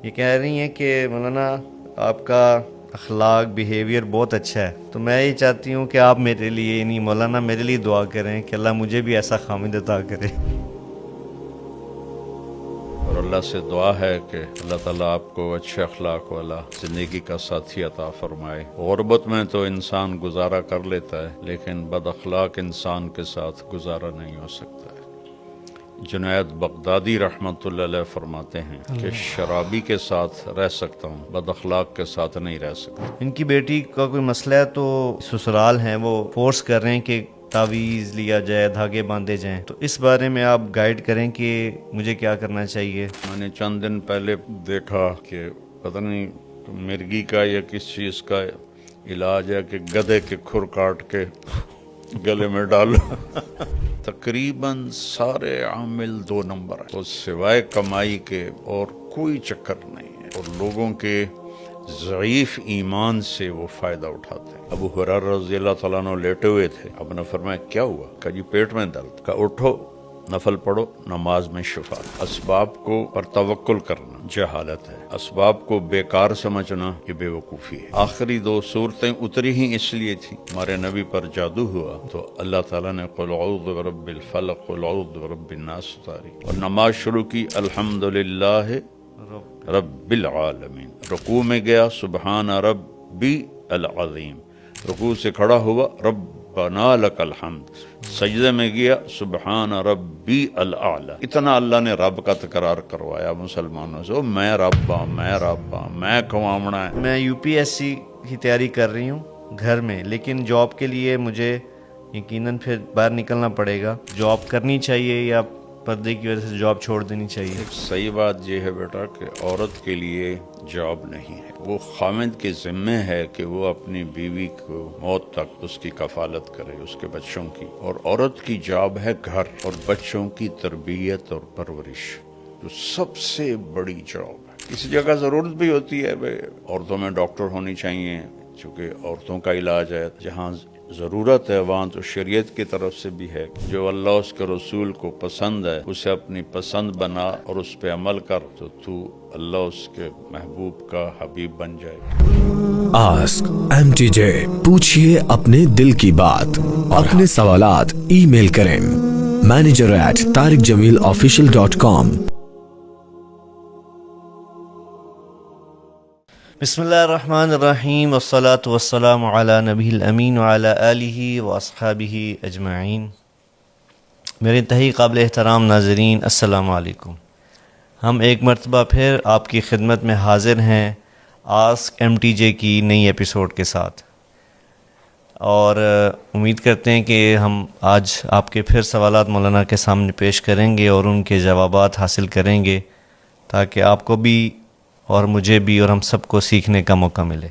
یہ کہہ رہی ہیں کہ مولانا آپ کا اخلاق بیہیویئر بہت اچھا ہے، تو میں یہ چاہتی ہوں کہ آپ میرے لیے نہیں مولانا میرے لیے دعا کریں کہ اللہ مجھے بھی ایسا خامد عطا کرے۔ اور اللہ سے دعا ہے کہ اللہ تعالیٰ آپ کو اچھے اخلاق والا زندگی کا ساتھی عطا فرمائے۔ غربت میں تو انسان گزارا کر لیتا ہے، لیکن بد اخلاق انسان کے ساتھ گزارا نہیں ہو سکتا ہے۔ جنید بغدادی رحمۃ اللہ علیہ فرماتے ہیں کہ شرابی کے ساتھ رہ سکتا ہوں، بد اخلاق کے ساتھ نہیں رہ سکتا۔ ان کی بیٹی کا کوئی مسئلہ ہے تو سسرال ہیں، وہ فورس کر رہے ہیں کہ تعویذ لیا جائے، دھاگے باندھے جائیں، تو اس بارے میں آپ گائیڈ کریں کہ مجھے کیا کرنا چاہیے۔ میں نے چند دن پہلے دیکھا کہ پتہ نہیں مرغی کا یا کس چیز کا علاج ہے کہ گدھے کے کھر کاٹ کے گلے میں ڈالو۔ تقریباً سارے عامل 2 نمبر ہیں، اور سوائے کمائی کے اور کوئی چکر نہیں ہے، اور لوگوں کے ضعیف ایمان سے وہ فائدہ اٹھاتے ہیں۔ ابو ہریرہ رضی اللہ تعالیٰ عنہ لیٹے ہوئے تھے، آپ نے فرمایا کیا ہوا؟ کہا جی پیٹ میں درد۔ کہا اٹھو نفل پڑھو، نماز میں شفا۔ اسباب کو پر توکل کرنا جہالت ہے، اسباب کو بیکار سمجھنا یہ بے وقوفی ہے۔ آخری 2 صورتیں اتری ہی اس لیے تھی، ہمارے نبی پر جادو ہوا تو اللہ تعالیٰ نے قل اعوذ برب الفلق قل اعوذ برب الناس اتاری، اور نماز شروع کی الحمدللہ رب العالمین۔ رکوع میں گیا سبحان ربی العظیم، رکوع سے کھڑا ہوا ربنا لک الحمد، سجدے میں گیا سبحان ربی الاعلی۔ اتنا اللہ نے رب کا تکرار کروایا مسلمانوں سے، میں رب ہاں میں رب ہاں میں کمامنا ہے۔ میں UPSC کی تیاری کر رہی ہوں گھر میں، لیکن جاب کے لیے مجھے یقیناً پھر باہر نکلنا پڑے گا۔ جاب کرنی چاہیے یا پردے کی وجہ سے جاب چھوڑ دینی چاہیے؟ صحیح بات یہ ہے بیٹا کہ عورت کے لیے جاب نہیں ہے، وہ خامد کے ذمے ہے کہ وہ اپنی بیوی کو موت تک اس کی کفالت کرے، اس کے بچوں کی، اور عورت کی جاب ہے گھر اور بچوں کی تربیت اور پرورش، جو سب سے بڑی جاب ہے۔ کسی جگہ ضرورت بھی ہوتی ہے، عورتوں میں ڈاکٹر ہونی چاہیے چونکہ عورتوں کا علاج ہے، جہاں ضرورت ہے وہاں تو شریعت کی طرف سے بھی ہے، جو اللہ اس کے رسول کو پسند ہے اسے اپنی پسند بنا اور اس پہ عمل کر تو اللہ اس کے محبوب کا حبیب بن جائے۔ آسک MTJ، پوچھئے اپنے دل کی بات، اپنے سوالات ای میل کریں manager@tariqjamilofficial.com۔ بسم اللہ الرحمن الرحیم، والصلاة والسلام علی نبی الامین وعلی آلہ واصحابہ اجمعین۔ میرے انتہائی قابل احترام ناظرین، السلام علیکم۔ ہم ایک مرتبہ پھر آپ کی خدمت میں حاضر ہیں آسک MTJ کی نئی ایپیسوڈ کے ساتھ، اور امید کرتے ہیں کہ ہم آج آپ کے پھر سوالات مولانا کے سامنے پیش کریں گے اور ان کے جوابات حاصل کریں گے، تاکہ آپ کو بھی اور مجھے بھی اور ہم سب کو سیکھنے کا موقع ملے۔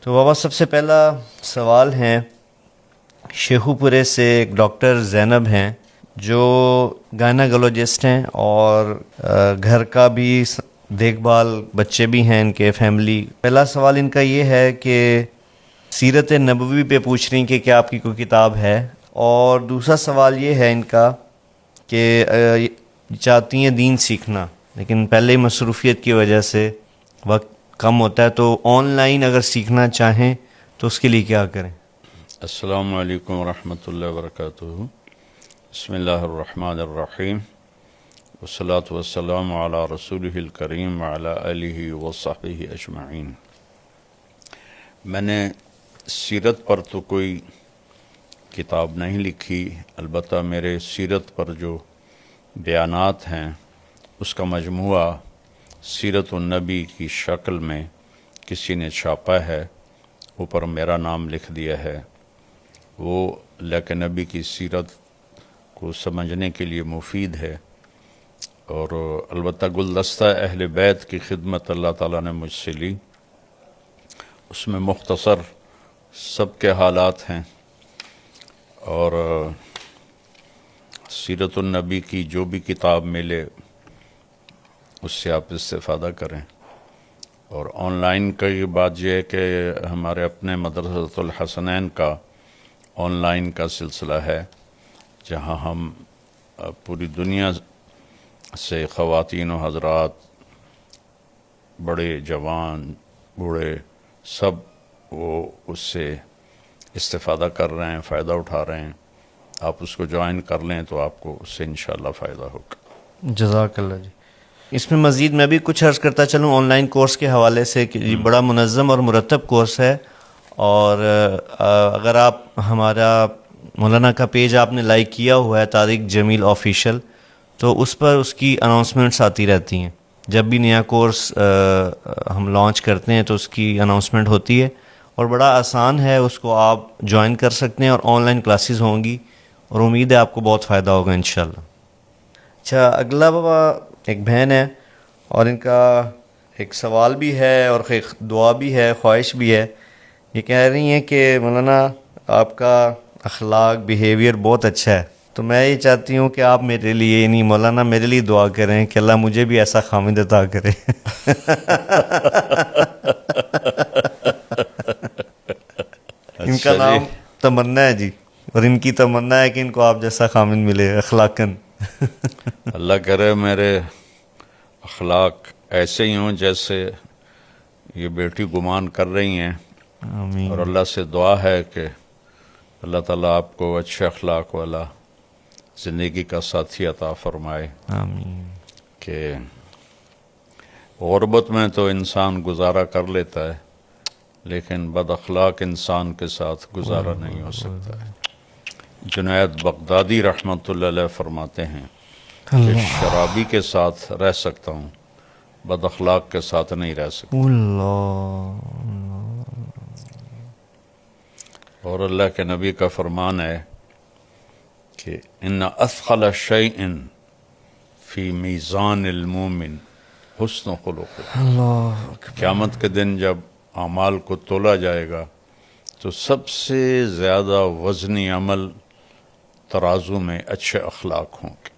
تو بابا سب سے پہلا سوال ہے، شیخو پورے سے ایک ڈاکٹر زینب ہیں جو گائناکولوجسٹ ہیں، اور گھر کا بھی دیکھ بھال، بچے بھی ہیں ان کے، فیملی۔ پہلا سوال ان کا یہ ہے کہ سیرت نبوی پہ پوچھ رہی ہیں کہ کیا آپ کی کوئی کتاب ہے، اور دوسرا سوال یہ ہے ان کا کہ چاہتی ہیں دین سیکھنا، لیکن پہلے مصروفیت کی وجہ سے وقت کم ہوتا ہے، تو آن لائن اگر سیکھنا چاہیں تو اس کے لیے کیا کریں؟ السلام علیکم ورحمۃ اللہ وبرکاتہ۔ بسم اللہ الرحمن الرحیم، والصلاة والسلام علی رسولہ الکریم وعلی آلہ وصحبہ اجمعین۔ میں نے سیرت پر تو کوئی کتاب نہیں لکھی، البتہ میرے سیرت پر جو بیانات ہیں اس کا مجموعہ سیرت النبی کی شکل میں کسی نے چھاپا ہے، اوپر میرا نام لکھ دیا ہے۔ وہ لیکن نبی کی سیرت کو سمجھنے کے لیے مفید ہے، اور البتہ گلدستہ اہل بیت کی خدمت اللہ تعالیٰ نے مجھ سے لی، اس میں مختصر سب کے حالات ہیں، اور سیرت النبی کی جو بھی کتاب ملے اس سے آپ استفادہ کریں۔ اور آن لائن کی بات یہ ہے کہ ہمارے اپنے مدرسۃ الحسنین کا آن لائن کا سلسلہ ہے، جہاں ہم پوری دنیا سے خواتین و حضرات بڑے جوان بوڑھے سب وہ اس سے استفادہ کر رہے ہیں، فائدہ اٹھا رہے ہیں. آپ اس کو جوائن کر لیں تو آپ کو اس سے انشاءاللہ فائدہ ہوگا. جزاک اللہ جی. اس میں مزید میں بھی کچھ عرض کرتا چلوں آن لائن کورس کے حوالے سے کہ یہ بڑا منظم اور مرتب کورس ہے. اور اگر آپ ہمارا مولانا کا پیج آپ نے لائک کیا ہوا ہے طارق جمیل آفیشیل، تو اس پر اس کی اناؤنسمنٹس آتی رہتی ہیں. جب بھی نیا کورس ہم لانچ کرتے ہیں تو اس کی اناؤنسمنٹ ہوتی ہے، اور بڑا آسان ہے، اس کو آپ جوائن کر سکتے ہیں، اور آن لائن کلاسز ہوں گی، اور امید ہے آپ کو بہت فائدہ ہوگا انشاءاللہ. اچھا، اگلا بابا ایک بہن ہے، اور ان کا ایک سوال بھی ہے اور ایک دعا بھی ہے، خواہش بھی ہے. یہ کہہ رہی ہیں کہ مولانا آپ کا اخلاق بیہیویئر بہت اچھا ہے، تو میں یہ چاہتی ہوں کہ آپ میرے لیے یعنی مولانا میرے لیے دعا کریں کہ اللہ مجھے بھی ایسا خامد عطا کرے. ان کا نام تمنا ہے جی، اور ان کی تمنا ہے کہ ان کو آپ جیسا خامد ملے اخلاقاً. اللہ کرے میرے اخلاق ایسے ہی ہوں جیسے یہ بیٹی گمان کر رہی ہیں. آمین. اور اللہ سے دعا ہے کہ اللہ تعالیٰ آپ کو اچھے اخلاق والا زندگی کا ساتھی عطا فرمائے. آمین. کہ غربت میں تو انسان گزارا کر لیتا ہے، لیکن بد اخلاق انسان کے ساتھ گزارا نہیں ہو سکتا ہے. جنید بغدادی رحمۃ اللہ علیہ فرماتے ہیں کہ شرابی کے ساتھ رہ سکتا ہوں، بد اخلاق کے ساتھ نہیں رہ سکتا. اللہ. اور اللہ کے نبی کا فرمان ہے کہ ان اثقل شیء فی میزان المومن حسن خلق. اللہ. قیامت کے دن جب اعمال کو تولا جائے گا تو سب سے زیادہ وزنی عمل ترازو میں اچھے اخلاق ہوں گے.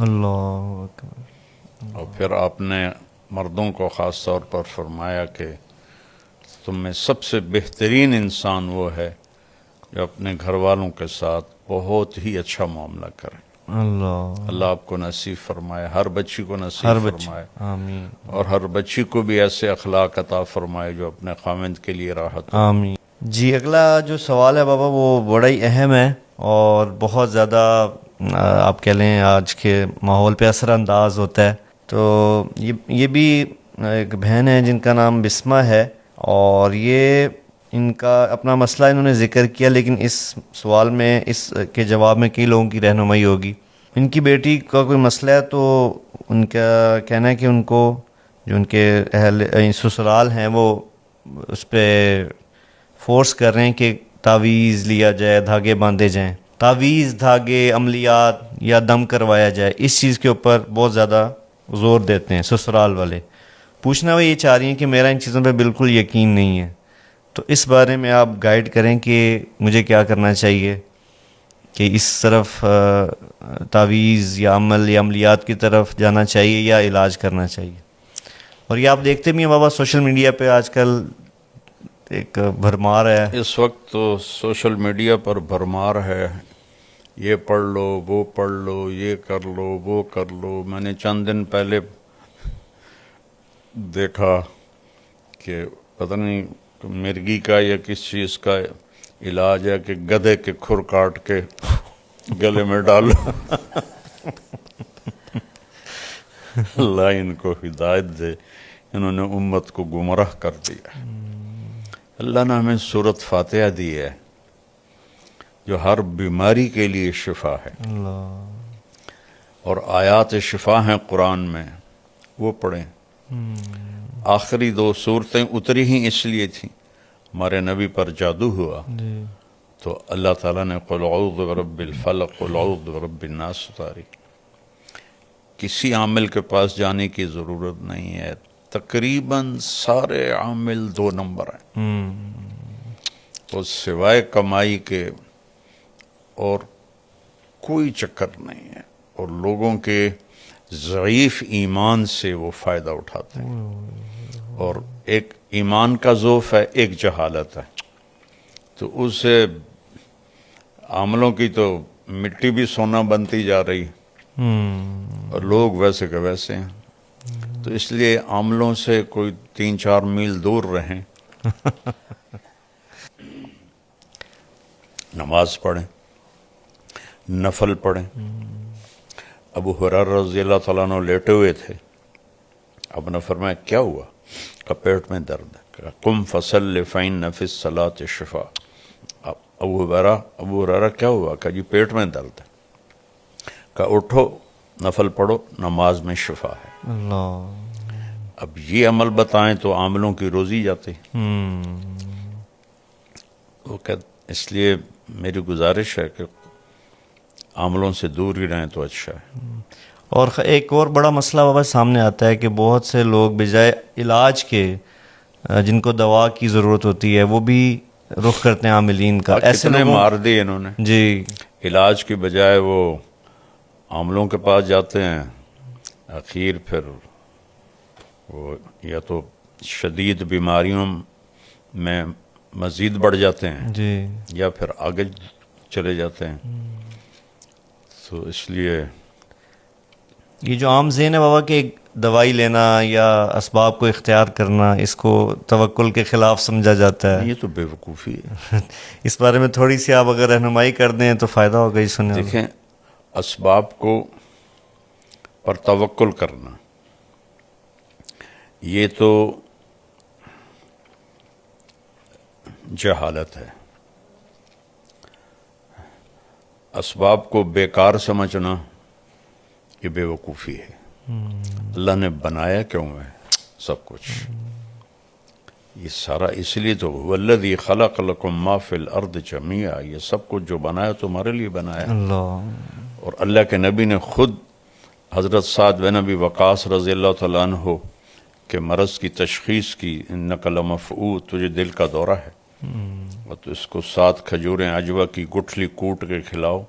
اللہ اکبر. اور پھر آپ نے مردوں کو خاص طور پر فرمایا کہ تم میں سب سے بہترین انسان وہ ہے جو اپنے گھر والوں کے ساتھ بہت ہی اچھا معاملہ کرے. اللہ. اللہ آپ کو نصیب فرمائے، ہر بچی کو ہر نصیب بچے. فرمائے، آمین. اور ہر بچی کو بھی ایسے اخلاق عطا فرمائے جو اپنے خاوند کے لیے راحت ہو. آمین. جی، اگلا جو سوال ہے بابا وہ بڑا ہی اہم ہے، اور بہت زیادہ آپ کہہ لیں آج کے ماحول پہ اثر انداز ہوتا ہے. تو یہ بھی ایک بہن ہے جن کا نام بسمہ ہے، اور یہ ان کا اپنا مسئلہ انہوں نے ذکر کیا، لیکن اس سوال میں اس کے جواب میں کئی لوگوں کی رہنمائی ہوگی. ان کی بیٹی کا کوئی مسئلہ ہے، تو ان کا کہنا ہے کہ ان کو جو ان کے اہل سسرال ہیں وہ اس پہ فورس کر رہے ہیں کہ تعویذ لیا جائے، دھاگے باندھے جائیں، تعویذ، دھاگے، عملیات یا دم کروایا جائے. اس چیز کے اوپر بہت زیادہ زور دیتے ہیں سسرال والے. پوچھنا وہ یہ چاہ رہی ہیں کہ میرا ان چیزوں پہ بالکل یقین نہیں ہے، تو اس بارے میں آپ گائیڈ کریں کہ مجھے کیا کرنا چاہیے، کہ اس طرف تعویذ یا عمل یا عملیات کی طرف جانا چاہیے یا علاج کرنا چاہیے. اور یہ آپ دیکھتے بھی ہیں بابا سوشل میڈیا پہ آج کل ایک بھرمار ہے. اس وقت تو سوشل میڈیا پر بھرمار ہے، یہ پڑھ لو، وہ پڑھ لو، یہ کر لو، وہ کر لو. میں نے چند دن پہلے دیکھا کہ پتہ نہیں مرگی کا یا کس چیز کا علاج ہے کہ گدھے کے کھر کاٹ کے گلے میں ڈالو. اللہ ان کو ہدایت دے، انہوں نے امت کو گمراہ کر دیا. اللہ نے ہمیں سورۃ فاتحہ دی ہے جو ہر بیماری کے لیے شفا ہے، اور آیات شفا ہیں قرآن میں، وہ پڑھیں. آخری 2 صورتیں اتری ہی اس لیے تھیں ہمارے نبی پر جادو ہوا، تو اللہ تعالیٰ نے قل اعوذ برب الفلق قل اعوذ برب الناس اتاری. کسی عامل کے پاس جانے کی ضرورت نہیں ہے، تقریباً سارے عامل 2 نمبر ہیں، تو سوائے کمائی کے اور کوئی چکر نہیں ہے، اور لوگوں کے ضعیف ایمان سے وہ فائدہ اٹھاتے ہیں. اور ایک ایمان کا ضعف ہے، ایک جہالت ہے، تو اس سے عاملوں کی تو مٹی بھی سونا بنتی جا رہی، اور لوگ ویسے کہ ویسے ہیں. تو اس لیے عاملوں سے کوئی 3-4 میل دور رہیں، نماز پڑھیں، نفل پڑھیں۔ ابو ہریرہ رضی اللہ تعالیٰ عنہ لیٹے ہوئے تھے، اب نے فرمایا کیا ہوا؟ کہ پیٹ میں درد ہے۔ کہا قم فصل فإن فی الصلاۃ شفاء۔ ابو ہریرہ کیا ہوا؟ کہ جی پیٹ میں درد ہے۔ کہ اٹھو نفل پڑھو، نماز میں شفا ہے۔ اللہ، اب یہ عمل بتائیں تو عاملوں کی روزی جاتی۔ وہ کہ اس لیے میری گزارش ہے کہ عاملوں سے دور ہی رہیں تو اچھا ہے۔ اور ایک اور بڑا مسئلہ بابا سامنے آتا ہے کہ بہت سے لوگ بجائے علاج کے جن کو دوا کی ضرورت ہوتی ہے وہ بھی رخ کرتے ہیں عاملین کا۔ ایسے کتنے لوگوں مار دیے انہوں نے، جی، علاج کی بجائے وہ عاملوں کے پاس جاتے ہیں، اخیر پھر وہ یا تو شدید بیماریوں میں مزید بڑھ جاتے ہیں جی، یا پھر آگے چلے جاتے ہیں۔ تو اس لیے یہ جو عام ذہن ہے بابا کہ ایک دوائی لینا یا اسباب کو اختیار کرنا، اس کو توکل کے خلاف سمجھا جاتا ہے، یہ تو بے وقوفی ہے۔ اس بارے میں تھوڑی سی آپ اگر رہنمائی کر دیں تو فائدہ ہوگا یہ سننے میں۔ دیکھیں، اسباب کو پر توکل کرنا یہ تو جہالت ہے۔ اسباب کو بیکار سمجھنا یہ بے وقوفی ہے۔ اللہ نے بنایا کیوں ہے سب کچھ؟ یہ سارا اس لیے تو والذی خلق لکم ما فی الارض جمیعا، یہ سب کچھ جو بنایا تمہارے لیے بنایا۔ اللہ، اور اللہ کے نبی نے خود حضرت سعد بن ابی وقاص رضی اللہ تعالیٰ عنہ کے مرض کی تشخیص کی، انک لمفعود، تجھے دل کا دورہ ہے، اور تو اس کو 7 کھجوریں عجوہ کی گٹھلی کوٹ کے کھلاؤ۔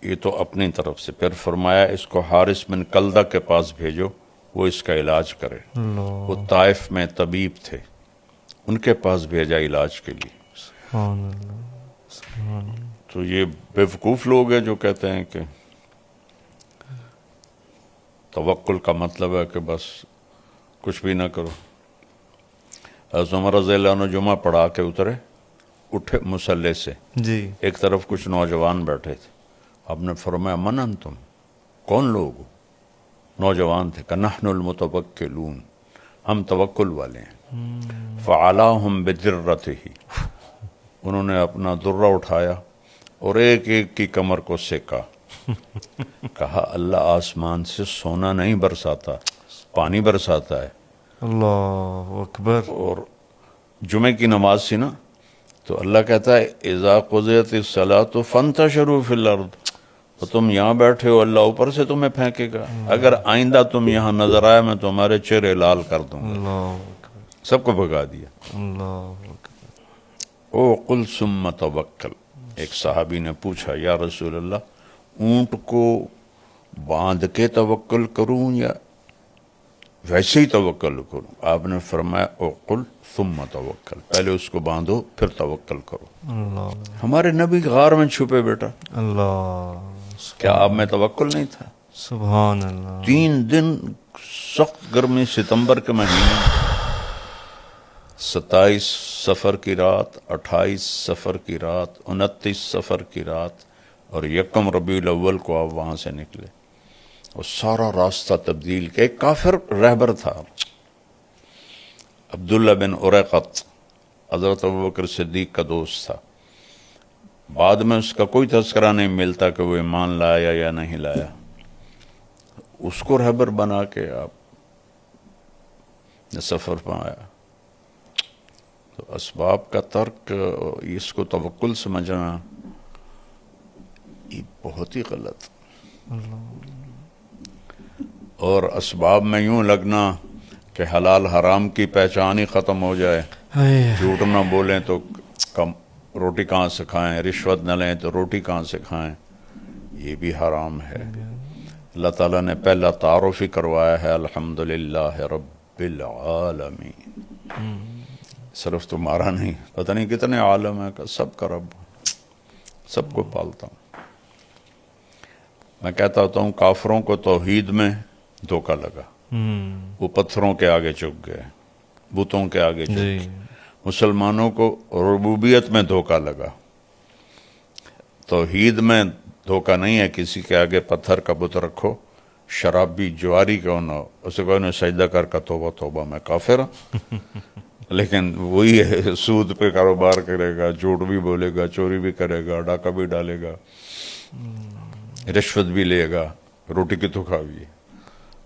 یہ تو اپنی طرف سے۔ پھر فرمایا اس کو حارث بن کلدہ کے پاس بھیجو، وہ اس کا علاج کرے۔ وہ طائف میں طبیب تھے، ان کے پاس بھیجا علاج کے لیے۔ سبحان اللہ، سبحان اللہ۔ تو یہ بیوقوف لوگ ہیں جو کہتے ہیں کہ توکل کا مطلب ہے کہ بس کچھ بھی نہ کرو۔ حضرت عمر رضی اللہ عنہ جمعہ پڑھا کے اترے، اٹھے مصلی سے، جی، ایک طرف کچھ نوجوان بیٹھے تھے۔ آپ نے فرمایا من انتم، کون لوگ ہو؟ نوجوان تھے۔ کہ نحن المتوکلون، ہم توکل والے ہیں۔ فعلاہم بدرتہ، انہوں نے اپنا درہ اٹھایا اور ایک ایک کی کمر کو سیکا۔ کہا اللہ آسمان سے سونا نہیں برساتا، پانی برساتا ہے۔ اللہ اکبر۔ اور جمعے کی نماز سی نا، تو اللہ کہتا ہے اذا قضیت الصلاۃ فانتشروا فی الارض، تو تم یہاں بیٹھے ہو، اللہ اوپر سے تمہیں پھینکے گا۔ اگر آئندہ تم یہاں نظر آئے میں تمہارے چہرے لال کر دوں گا۔ اللہ اکبر، سب کو بھگا دیا۔ اللہ اکبر۔ او قل ثم توکل، ایک صحابی نے پوچھا یا رسول اللہ، اونٹ کو باندھ کے توکل کروں یا ویسے ہی توکل کروں؟ آپ نے فرمایا او قل ثم توکل، پہلے اس کو باندھو پھر توکل کرو۔ اللہ، ہمارے نبی غار میں چھپے بیٹا، اللہ، کیا آپ میں توکل نہیں تھا؟ سبحان اللہ۔ 3 دن سخت گرمی، ستمبر کے مہینے، 27 صفر کی رات، 28 صفر کی رات، 29 صفر کی رات، اور 1 ربیع الاول کو آپ وہاں سے نکلے، اور سارا راستہ تبدیل کیا۔ ایک کافر رہبر تھا، عبداللہ بن اریقط، حضرت ابوبکر صدیق کا دوست تھا۔ بعد میں اس کا کوئی تذکرہ نہیں ملتا کہ وہ ایمان لایا یا نہیں لایا۔ اس کو رہبر بنا کے آپ نے سفر پہ آیا۔ تو اسباب کا ترک، اس کو توکل سمجھنا، یہ بہت ہی غلط۔ اور اسباب میں یوں لگنا کہ حلال حرام کی پہچان ہی ختم ہو جائے، جھوٹ نہ بولیں تو کم روٹی کہاں سے کھائیں، رشوت نہ لیں تو روٹی کہاں سے کھائیں، یہ بھی حرام ہے۔ اللہ تعالیٰ نے پہلا تعارف ہی کروایا ہے الحمدللہ رب العالمین، صرف تمہارا نہیں، پتہ نہیں کتنے عالم ہے کہ سب کا رب، سب کو پالتا ہوں۔ میں کہتا ہوتا ہوں کافروں کو توحید میں دھوکہ لگا، وہ پتھروں کے آگے جھک گئے، بتوں کے آگے جھک جی گئے۔ مسلمانوں کو ربوبیت میں دھوکہ لگا، توحید میں دھوکہ نہیں ہے، کسی کے آگے پتھر کا بت رکھو، شرابی جواری کیوں نہ ہو، اسے کوئی نہ سجدہ کر کا توبہ توبہ میں کافر ہوں۔ لیکن وہی ہے، سود پہ کاروبار کرے گا، جھوٹ بھی بولے گا، چوری بھی کرے گا، ڈاکہ بھی ڈالے گا، رشوت بھی لے گا، روٹی کی تو کھاوی۔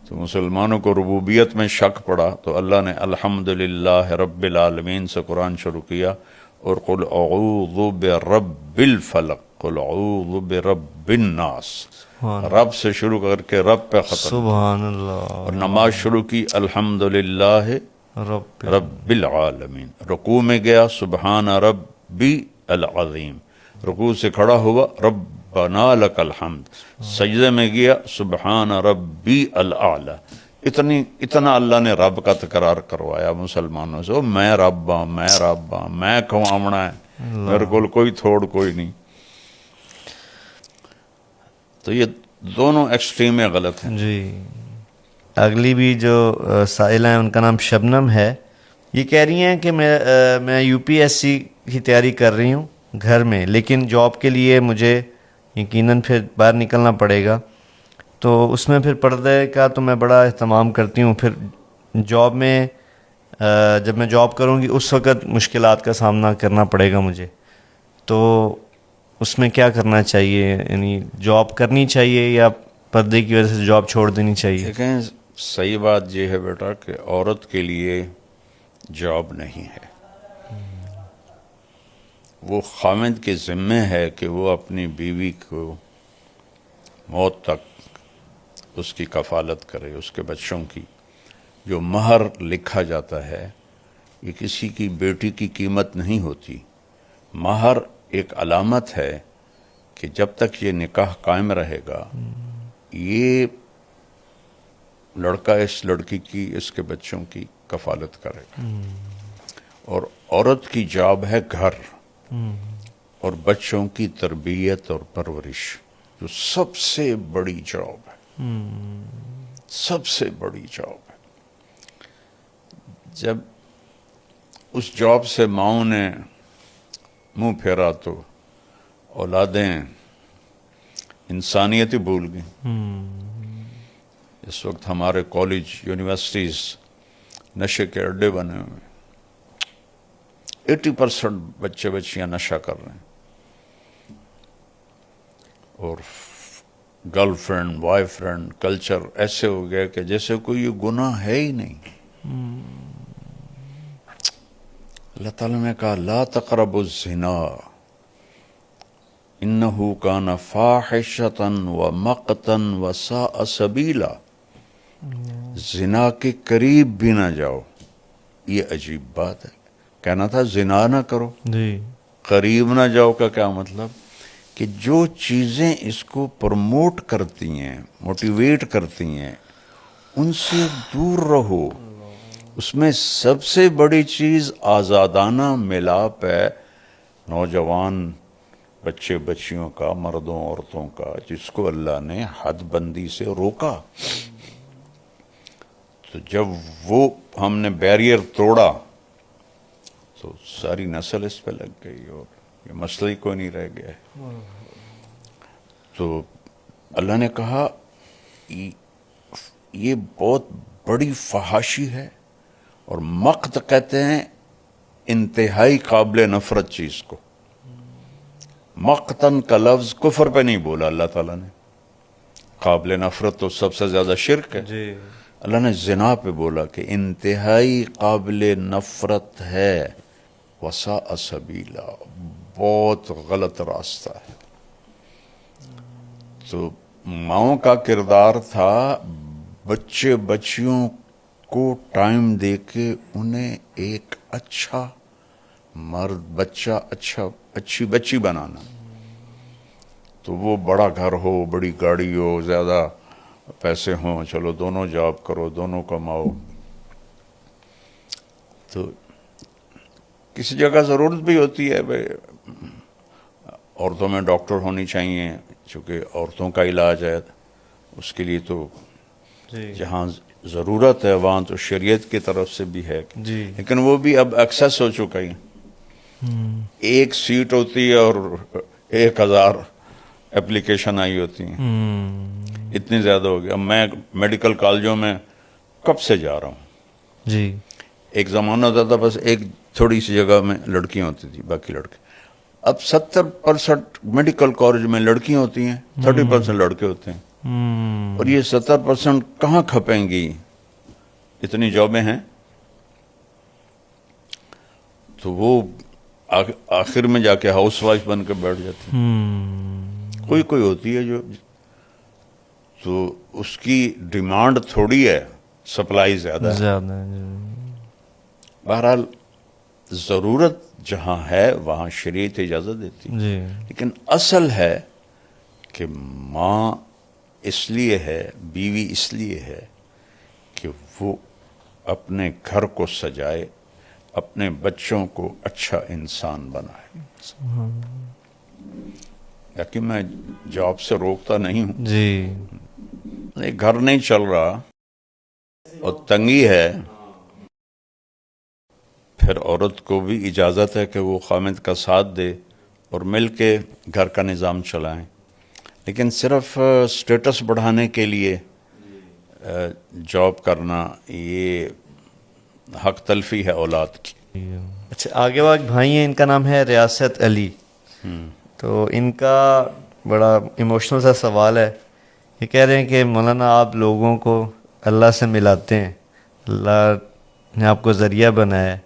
تو مسلمانوں کو ربوبیت میں شک پڑا تو اللہ نے الحمدللہ رب العالمین سے قرآن شروع کیا، اور قل اعوذ برب الفلق، قل اعوذ برب الناس، رب سے شروع کر کے رب پہ ختم، سبحان اللہ، اور نماز شروع کی الحمدللہ رب العالمین۔ رکوع میں گیا سبحان ربی العظیم، رکوع سے کھڑا ہوا ربنا لک الحمد، سجدے میں گیا سبحان ربی الاعلی۔ اتنا اللہ نے رب کا تکرار کروایا مسلمانوں سے، میں رب ہاں، میں رب ہاں، میں کھواونا ہے، میرے کول کوئی تھوڑ کوئی نہیں۔ تو یہ دونوں ایکسٹریم غلط ہیں۔ جی۔ اگلی بھی جو سائلہ ہیں ان کا نام شبنم ہے، یہ کہہ رہی ہیں کہ میں یو پی ایس سی کی تیاری کر رہی ہوں گھر میں، لیکن جاب کے لیے مجھے یقیناً پھر باہر نکلنا پڑے گا، تو اس میں پھر پردے کا تو میں بڑا اہتمام کرتی ہوں، پھر جاب میں جب میں جاب کروں گی اس وقت مشکلات کا سامنا کرنا پڑے گا مجھے، تو اس میں کیا کرنا چاہیے؟ یعنی جاب کرنی چاہیے یا پردے کی وجہ سے جاب چھوڑ دینی چاہیے؟ دیکھیں، صحیح بات یہ ہے بیٹا کہ عورت کے لیے جاب نہیں ہے، وہ خاوند کے ذمے ہے کہ وہ اپنی بیوی کو موت تک اس کی کفالت کرے، اس کے بچوں کی۔ جو مہر لکھا جاتا ہے یہ کسی کی بیٹی کی قیمت نہیں ہوتی، مہر ایک علامت ہے کہ جب تک یہ نکاح قائم رہے گا یہ لڑکا اس لڑکی کی، اس کے بچوں کی کفالت کرے گا۔ اور عورت کی جاب ہے گھر اور بچوں کی تربیت اور پرورش، جو سب سے بڑی جاب ہے، سب سے بڑی جاب ہے۔ جب اس جاب سے ماؤں نے منہ پھیرا تو اولادیں انسانیت ہی بھول گئیں۔ اس وقت ہمارے کالج، یونیورسٹیز نشے کے اڈے بنے ہوئے ہیں، 80% بچے بچیاں نشہ کر رہے ہیں، اور girl friend boy friend culture ایسے ہو گیا کہ جیسے کوئی یہ گناہ ہے ہی نہیں۔ اللہ تعالیٰ نے کہا لا تقربوا الزنا انہ کان فاحشۃ ومقتا وساء سبیلا، زنا کے قریب بھی نہ جاؤ۔ یہ عجیب بات ہے، کہنا تھا زنا نہ کرو، جی، قریب نہ جاؤ کا کیا مطلب؟ کہ جو چیزیں اس کو پروموٹ کرتی ہیں، موٹیویٹ کرتی ہیں، ان سے دور رہو۔ اس میں سب سے بڑی چیز آزادانہ ملاپ ہے، نوجوان بچے بچیوں کا، مردوں عورتوں کا، جس کو اللہ نے حد بندی سے روکا۔ تو جب وہ ہم نے بیریئر توڑا تو ساری نسل اس پہ لگ گئی اور یہ مسئلہ ہی کوئی نہیں رہ گیا ہے۔ تو اللہ نے کہا یہ بہت بڑی فحاشی ہے، اور مقت کہتے ہیں انتہائی قابل نفرت چیز کو۔ مقتن کا لفظ کفر پہ نہیں بولا اللہ تعالیٰ نے، قابل نفرت تو سب سے زیادہ شرک ہے۔ جی، اللہ نے زنا پہ بولا کہ انتہائی قابل نفرت ہے، وساء سبیلا، بہت غلط راستہ ہے۔ تو ماؤں کا کردار تھا بچے بچیوں کو ٹائم دے کے انہیں ایک اچھا مرد، بچہ، اچھی بچی بنانا۔ تو وہ بڑا گھر ہو، بڑی گاڑی ہو، زیادہ پیسے ہوں، چلو دونوں جاب کرو، دونوں کماؤ۔ تو کسی جگہ ضرورت بھی ہوتی ہے بھائی عورتوں میں ڈاکٹر ہونی چاہیے، چونکہ عورتوں کا علاج ہے، اس کے لیے تو جی، جہاں ضرورت ہے وہاں تو شریعت کی طرف سے بھی ہے، جی لیکن وہ بھی اب ایکسیس ہو چکا ہے. ایک سیٹ ہوتی ہے اور 1000 اپلیکیشن آئی ہوتی ہیں، اتنی زیادہ ہو گیا. اب میں میڈیکل کالجوں میں کب سے جا رہا ہوں. جی ایک زمانہ ہوتا تھا بس ایک تھوڑی سی جگہ میں لڑکیاں ہوتی تھی، باقی لڑکے. اب 70% میڈیکل کالج میں لڑکیاں ہوتی ہیں، 30% لڑکے ہوتے ہیں. اور یہ 70% کہاں کھپیں گی؟ اتنی جابیں ہیں. تو وہ آخر میں جا کے ہاؤس وائف بن کے بیٹھ جاتی ہیں. کوئی ہوتی ہے جو تو اس کی ڈیمانڈ تھوڑی ہے، سپلائی زیادہ ہے. زیادہ بہرحال ضرورت جہاں ہے وہاں شریعت اجازت دیتی ہے. جی لیکن اصل ہے کہ ماں اس لیے ہے، بیوی اس لیے ہے کہ وہ اپنے گھر کو سجائے، اپنے بچوں کو اچھا انسان بنائے. کہ میں جاب سے روکتا نہیں ہوں، جی گھر نہیں چل رہا اور تنگی ہے، پھر عورت کو بھی اجازت ہے کہ وہ خامد کا ساتھ دے اور مل کے گھر کا نظام چلائیں. لیکن صرف سٹیٹس بڑھانے کے لیے جاب کرنا یہ حق تلفی ہے اولاد کی. اچھا، آگے وہ ایک بھائی ہیں، ان کا نام ہے ریاست علی. تو ان کا بڑا ایموشنل سا سوال ہے. یہ کہہ رہے ہیں کہ مولانا آپ لوگوں کو اللہ سے ملاتے ہیں، اللہ نے آپ کو ذریعہ بنایا ہے،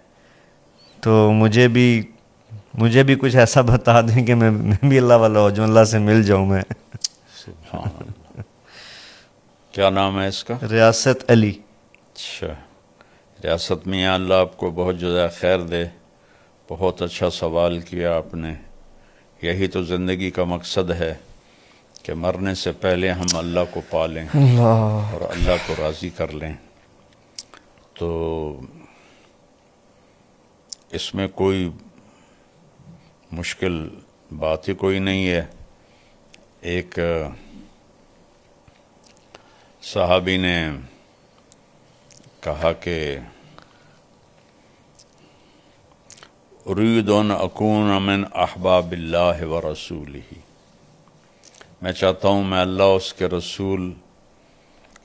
تو مجھے بھی کچھ ایسا بتا دیں کہ میں بھی اللہ والا ہو جاؤں، اللہ سے مل جاؤں میں. سبحان اللہ. کیا نام ہے اس کا؟ ریاست علی. اچھا، ریاست میاں اللہ آپ کو بہت جزائے خیر دے. بہت اچھا سوال کیا آپ نے. یہی تو زندگی کا مقصد ہے کہ مرنے سے پہلے ہم اللہ کو پالیں اور اللہ کو راضی کر لیں. تو اس میں کوئی مشکل بات ہی کوئی نہیں ہے. ایک صحابی نے کہا کہ اريد ان اکون من احباب اللہ و رسولہ، میں چاہتا ہوں میں اللہ اس کے رسول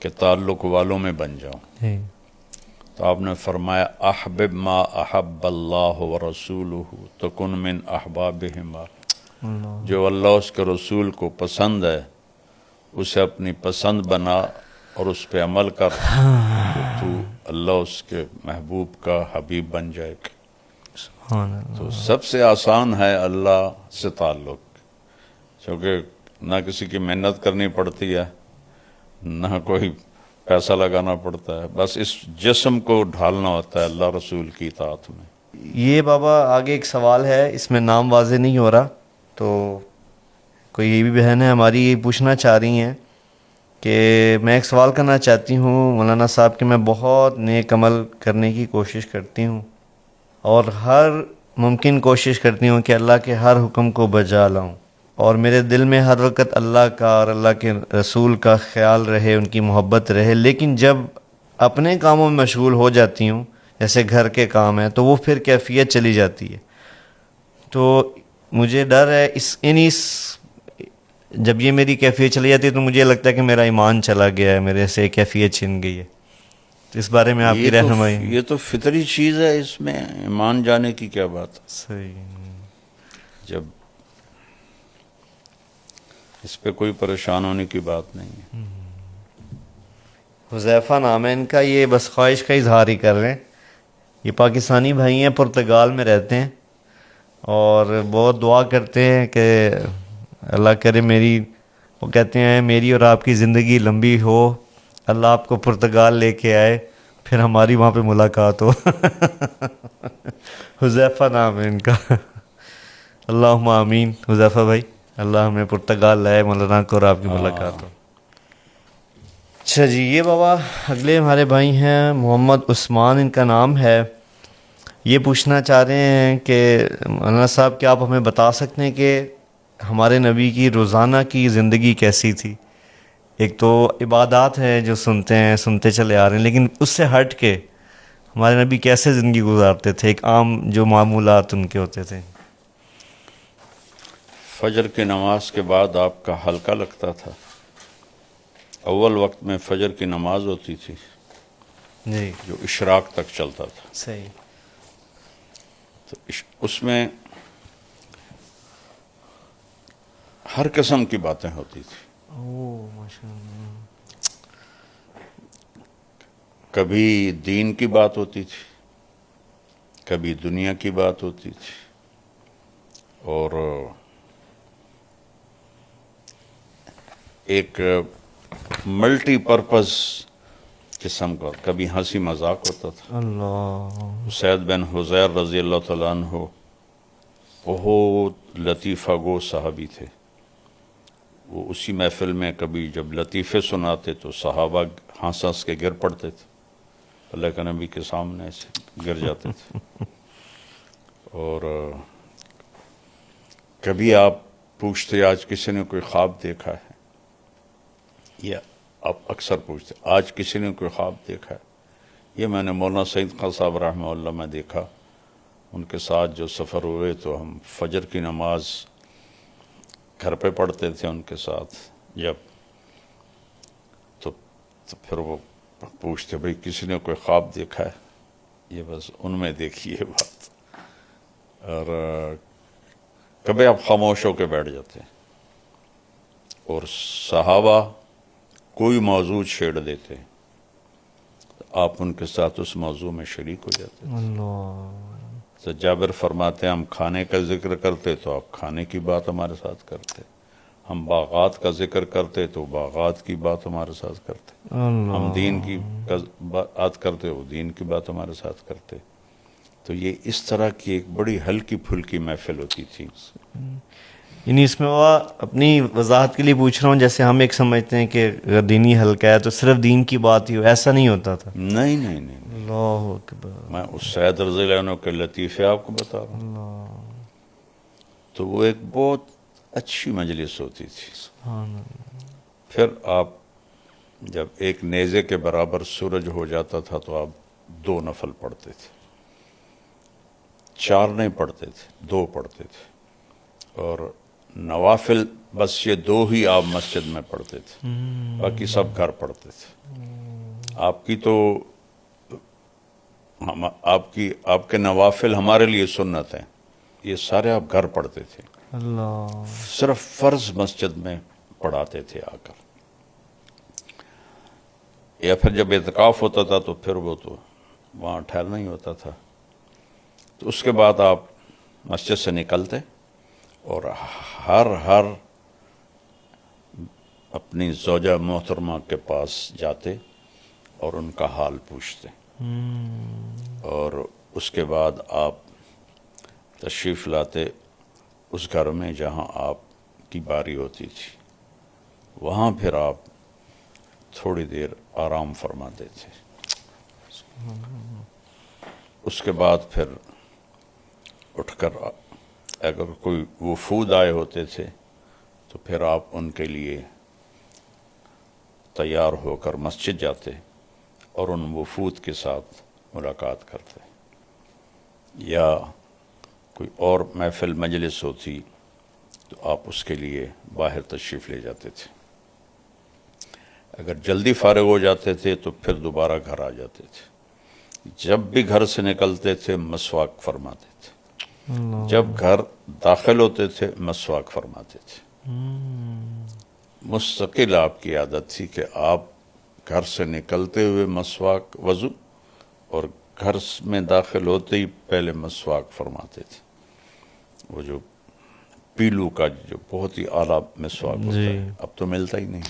کے تعلق والوں میں بن جاؤں. تو آپ نے فرمایا احبب ما احب اللہ و رسولہ تکن من احبابہما. جو اللہ اس کے رسول کو پسند ہے اسے اپنی پسند بنا اور اس پہ عمل کر، تو اللہ اس کے محبوب کا حبیب بن جائے گا. تو سب سے آسان ہے اللہ سے تعلق، کیونکہ نہ کسی کی محنت کرنی پڑتی ہے، نہ کوئی پیسہ لگانا پڑتا ہے، بس اس جسم کو ڈھالنا ہوتا ہے اللہ رسول کی اطاعت میں. یہ بابا آگے ایک سوال ہے، اس میں نام واضح نہیں ہو رہا، تو کوئی یہ بھی بہن ہے ہماری یہ پوچھنا چاہ رہی ہیں کہ میں ایک سوال کرنا چاہتی ہوں مولانا صاحب کہ میں بہت نیک عمل کرنے کی کوشش کرتی ہوں اور ہر ممکن کوشش کرتی ہوں کہ اللہ کے ہر حکم کو بجا لاؤں، اور میرے دل میں ہر وقت اللہ کا اور اللہ کے رسول کا خیال رہے، ان کی محبت رہے. لیکن جب اپنے کاموں میں مشغول ہو جاتی ہوں، جیسے گھر کے کام ہیں، تو وہ پھر کیفیت چلی جاتی ہے. تو مجھے ڈر ہے جب یہ میری کیفیت چلی جاتی ہے تو مجھے لگتا ہے کہ میرا ایمان چلا گیا ہے، میرے سے کیفیت چھن گئی ہے. تو اس بارے میں آپ کی رہنمائی. یہ تو فطری چیز ہے، اس میں ایمان جانے کی کیا بات. صحیح. جب اس پہ کوئی پریشان ہونے کی بات نہیں ہے. حذیفہ نام ہے ان کا، یہ بس خواہش کا اظہار ہی کر رہے ہیں. یہ پاکستانی بھائی ہیں، پرتگال میں رہتے ہیں اور بہت دعا کرتے ہیں کہ اللہ کرے وہ کہتے ہیں میری اور آپ کی زندگی لمبی ہو، اللہ آپ کو پرتگال لے کے آئے، پھر ہماری وہاں پہ ملاقات ہو. حذیفہ نام ہے ان کا. اللہم آمین. حذیفہ بھائی اللہ ہمیں پرتگال لائے، مولانا کو اور آپ کی ملاقات ہو. اچھا جی، یہ بابا اگلے ہمارے بھائی ہیں محمد عثمان ان کا نام ہے. یہ پوچھنا چاہ رہے ہیں کہ مولانا صاحب کیا آپ ہمیں بتا سکتے ہیں کہ ہمارے نبی کی روزانہ کی زندگی کیسی تھی؟ ایک تو عبادات ہیں جو سنتے چلے آ رہے ہیں، لیکن اس سے ہٹ کے ہمارے نبی کیسے زندگی گزارتے تھے، ایک عام جو معمولات ان کے ہوتے تھے؟ فجر کی نماز کے بعد آپ کا ہلکا لگتا تھا. اول وقت میں فجر کی نماز ہوتی تھی جی جو اشراق تک چلتا تھا، صحیح. تو اس میں ہر قسم کی باتیں ہوتی تھی. اوہ ماشاء اللہ. کبھی دین کی بات ہوتی تھی، کبھی دنیا کی بات ہوتی تھی، اور ایک ملٹی پرپز قسم کا، کبھی ہنسی مذاق ہوتا تھا. اللہ. سعید بن حضیر رضی اللہ تعالیٰ عنہ بہت لطیفہ گو صحابی تھے. وہ اسی محفل میں کبھی جب لطیفے سناتے تو صحابہ ہنس ہنس کے گر پڑتے تھے، اللہ کے نبی کے سامنے سے گر جاتے تھے. اور کبھی آپ پوچھتے آج کسی نے کوئی خواب دیکھا ہے، یا آپ اکثر پوچھتے آج کسی نے کوئی خواب دیکھا ہے. یہ میں نے مولانا سعید خان صاحب رحمہ اللہ میں دیکھا. ان کے ساتھ جو سفر ہوئے تو ہم فجر کی نماز گھر پہ پڑھتے تھے ان کے ساتھ جب، تو پھر وہ پوچھتے بھئی کسی نے کوئی خواب دیکھا ہے. یہ بس ان میں دیکھی ہے بات. اور کبھی آپ خاموش ہو کے بیٹھ جاتے اور صحابہ کوئی موضوع چھیڑ دیتے، آپ ان کے ساتھ اس موضوع میں شریک ہو جاتے. اللہ. تو جابر فرماتے ہیں ہم کھانے کا ذکر کرتے تو آپ کھانے کی بات ہمارے ساتھ کرتے، ہم باغات کا ذکر کرتے تو باغات کی بات ہمارے ساتھ کرتے، ہم دین کی بات کرتے وہ دین کی بات ہمارے ساتھ کرتے. تو یہ اس طرح کی ایک بڑی ہلکی پھلکی محفل ہوتی تھی. یعنی اس میں وہ اپنی وضاحت کے لیے پوچھ رہا ہوں، جیسے ہم ایک سمجھتے ہیں کہ اگر دینی حلقہ ہے تو صرف دین کی بات ہی ہو، ایسا نہیں ہوتا تھا. نہیں نہیں نہیں، اللہ اکبر. میں اس سعید رضی اللہ عنہ کے لطیفے آپ کو بتا رہا ہوں. تو وہ ایک بہت اچھی مجلس ہوتی تھی. سبحان اللہ. پھر آپ جب ایک نیزے کے برابر سورج ہو جاتا تھا تو آپ 2 نفل پڑھتے تھے، 4 نہیں پڑھتے تھے، 2 پڑھتے تھے. اور نوافل بس یہ 2 ہی آپ مسجد میں پڑھتے تھے، باقی سب گھر پڑھتے تھے. آپ کی تو آپ کے نوافل ہمارے لیے سنت ہیں، یہ سارے آپ گھر پڑھتے تھے. اللہ. صرف فرض مسجد میں پڑھاتے تھے آ کر، یا پھر جب اعتکاف ہوتا تھا تو پھر وہ تو وہاں ٹھہرنا ہی ہوتا تھا. تو اس کے بعد آپ مسجد سے نکلتے اور ہر اپنی زوجہ محترمہ کے پاس جاتے اور ان کا حال پوچھتے، اور اس کے بعد آپ تشریف لاتے اس گھر میں جہاں آپ کی باری ہوتی تھی. وہاں پھر آپ تھوڑی دیر آرام فرماتے تھے. اس کے بعد پھر اٹھ کر اگر کوئی وفود آئے ہوتے تھے تو پھر آپ ان کے لیے تیار ہو کر مسجد جاتے اور ان وفود کے ساتھ ملاقات کرتے. یا کوئی اور محفل مجلس ہوتی تو آپ اس کے لیے باہر تشریف لے جاتے تھے. اگر جلدی فارغ ہو جاتے تھے تو پھر دوبارہ گھر آ جاتے تھے. جب بھی گھر سے نکلتے تھے مسواک فرماتے تھے، جب گھر داخل ہوتے تھے مسواک فرماتے تھے. مستقل آپ کی عادت تھی کہ آپ گھر سے نکلتے ہوئے مسواک وضو، اور گھر میں داخل ہوتے ہی پہلے مسواک فرماتے تھے. وہ جو پیلو کا جو بہت ہی اعلیٰ مسواک ہوتا ہے، اب تو ملتا ہی نہیں.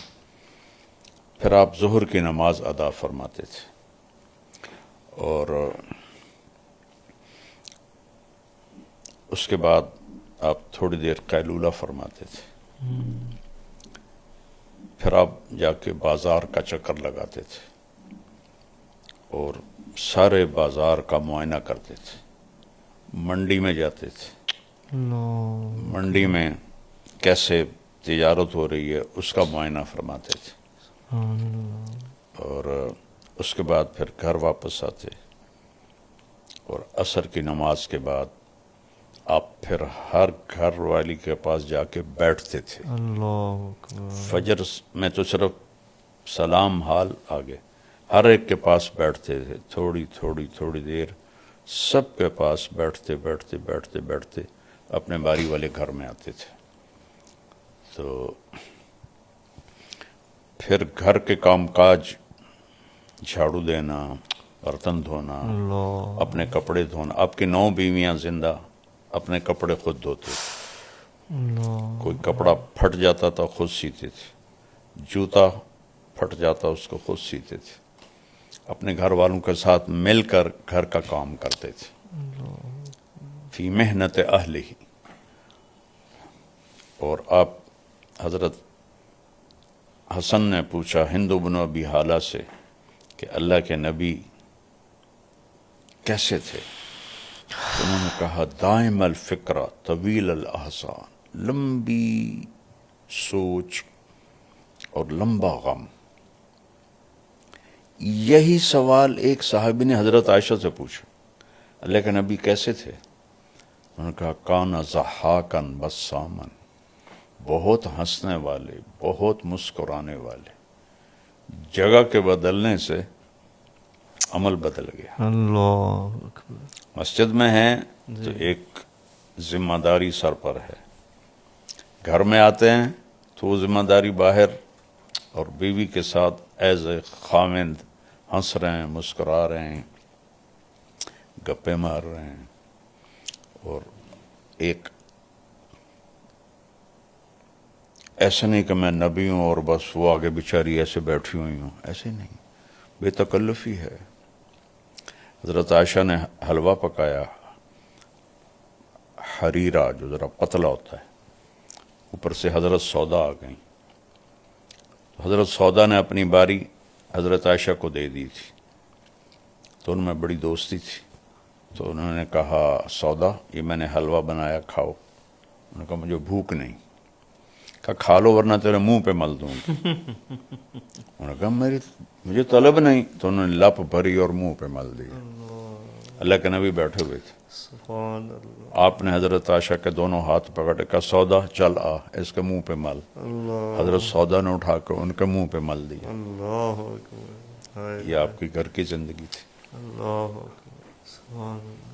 پھر آپ ظہر کی نماز ادا فرماتے تھے اور اس کے بعد آپ تھوڑی دیر قیلولہ فرماتے تھے. پھر آپ جا کے بازار کا چکر لگاتے تھے اور سارے بازار کا معائنہ کرتے تھے. منڈی میں جاتے تھے، منڈی میں کیسے تجارت ہو رہی ہے اس کا معائنہ فرماتے تھے. اور اس کے بعد پھر گھر واپس آتے اور عصر کی نماز کے بعد آپ پھر ہر گھر والی کے پاس جا کے بیٹھتے تھے. اللہ اکبر. فجر میں تو صرف سلام حال آگے، ہر ایک کے پاس بیٹھتے تھے، تھوڑی دیر سب کے پاس بیٹھتے اپنے باری والے گھر میں آتے تھے. تو پھر گھر کے کام کاج، جھاڑو دینا، برتن دھونا، اللہ. اپنے کپڑے دھونا. آپ کی 9 بیویاں زندہ اپنے کپڑے خود دھوتے تھے. اللہ. کوئی کپڑا پھٹ جاتا تھا خود سیتے تھے، جوتا پھٹ جاتا اس کو خود سیتے تھے. اپنے گھر والوں کے ساتھ مل کر گھر کا کام کرتے تھے. فی محنت اہلہ. اور آپ حضرت حسن نے پوچھا ہند بن ابی حالہ سے کہ اللہ کے نبی کیسے تھے؟ تو انہوں نے کہا دائم الفکرہ طویل الاحسان، لمبی سوچ اور لمبا غم. یہی سوال ایک صحابی نے حضرت عائشہ سے پوچھا، اللہ کے نبی کیسے تھے؟ انہوں نے کہا کان ضحاکن بسامن، بہت ہنسنے والے، بہت مسکرانے والے. جگہ کے بدلنے سے عمل بدل گیا. اللہ اکبر. مسجد میں ہیں تو ایک ذمہ داری سر پر ہے، گھر میں آتے ہیں تو وہ ذمہ داری باہر، اور بیوی کے ساتھ ایز اے خامند ہنس رہے ہیں، مسکرا رہے ہیں، گپے مار رہے ہیں. اور ایک ایسا نہیں کہ میں نبی ہوں اور بس وہ آگے بیچاری ایسے بیٹھی ہوئی ہوں، ایسے نہیں، بے تکلفی ہے. حضرت عائشہ نے حلوہ پکایا، حریرہ جو ذرا پتلا ہوتا ہے، اوپر سے حضرت سودا آ گئیں. حضرت سودا نے اپنی باری حضرت عائشہ کو دے دی تھی، تو ان میں بڑی دوستی تھی. تو انہوں نے کہا سودا یہ میں نے حلوہ بنایا، کھاؤ. انہوں نے کہا مجھے بھوک نہیں. کہا کھا لو ورنہ تیرے منہ پہ مل دوں گی. انہوں نے کہا مجھے طلب نہیں. تو انہوں نے لپ بھری اور منہ پہ مل دیا. اللہ کے نبی بیٹھے ہوئے تھے. سبحان اللہ. آپ نے حضرت عائشہ کے دونوں ہاتھ پکڑے، کہا سودا چل آ اس کے منہ پہ مل. اللہ. حضرت سودا نے اٹھا کر ان کے منہ پہ مل دیا. اللہ اکبر. ہائے. یہ آپ کی گھر کی زندگی تھی. اللہ اکبر. سبحان اللہ.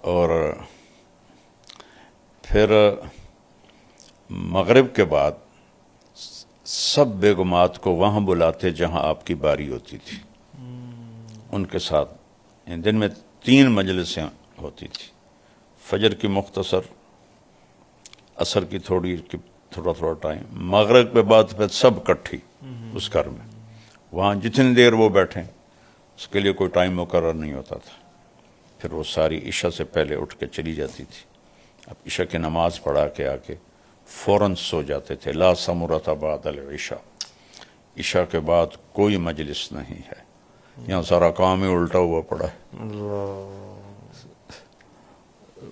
اور پھر مغرب کے بعد سب بیگمات کو وہاں بلاتے جہاں آپ کی باری ہوتی تھی، ان کے ساتھ دن میں 3 مجلسیں ہوتی تھی. فجر کی مختصر، عصر کی تھوڑا ٹائم، مغرب کے بعد پھر سب کٹھی اس گھر میں. وہاں جتنی دیر وہ بیٹھیں اس کے لیے کوئی ٹائم مقرر نہیں ہوتا تھا. پھر وہ ساری عشاء سے پہلے اٹھ کے چلی جاتی تھی. اب عشاء کی نماز پڑھا کے آ کے فوراً سو جاتے تھے. لا ثمرۃ بعد العشاء، عشاء کے بعد کوئی مجلس نہیں ہے. یہاں سارا کام ہی الٹا ہوا پڑا ہے.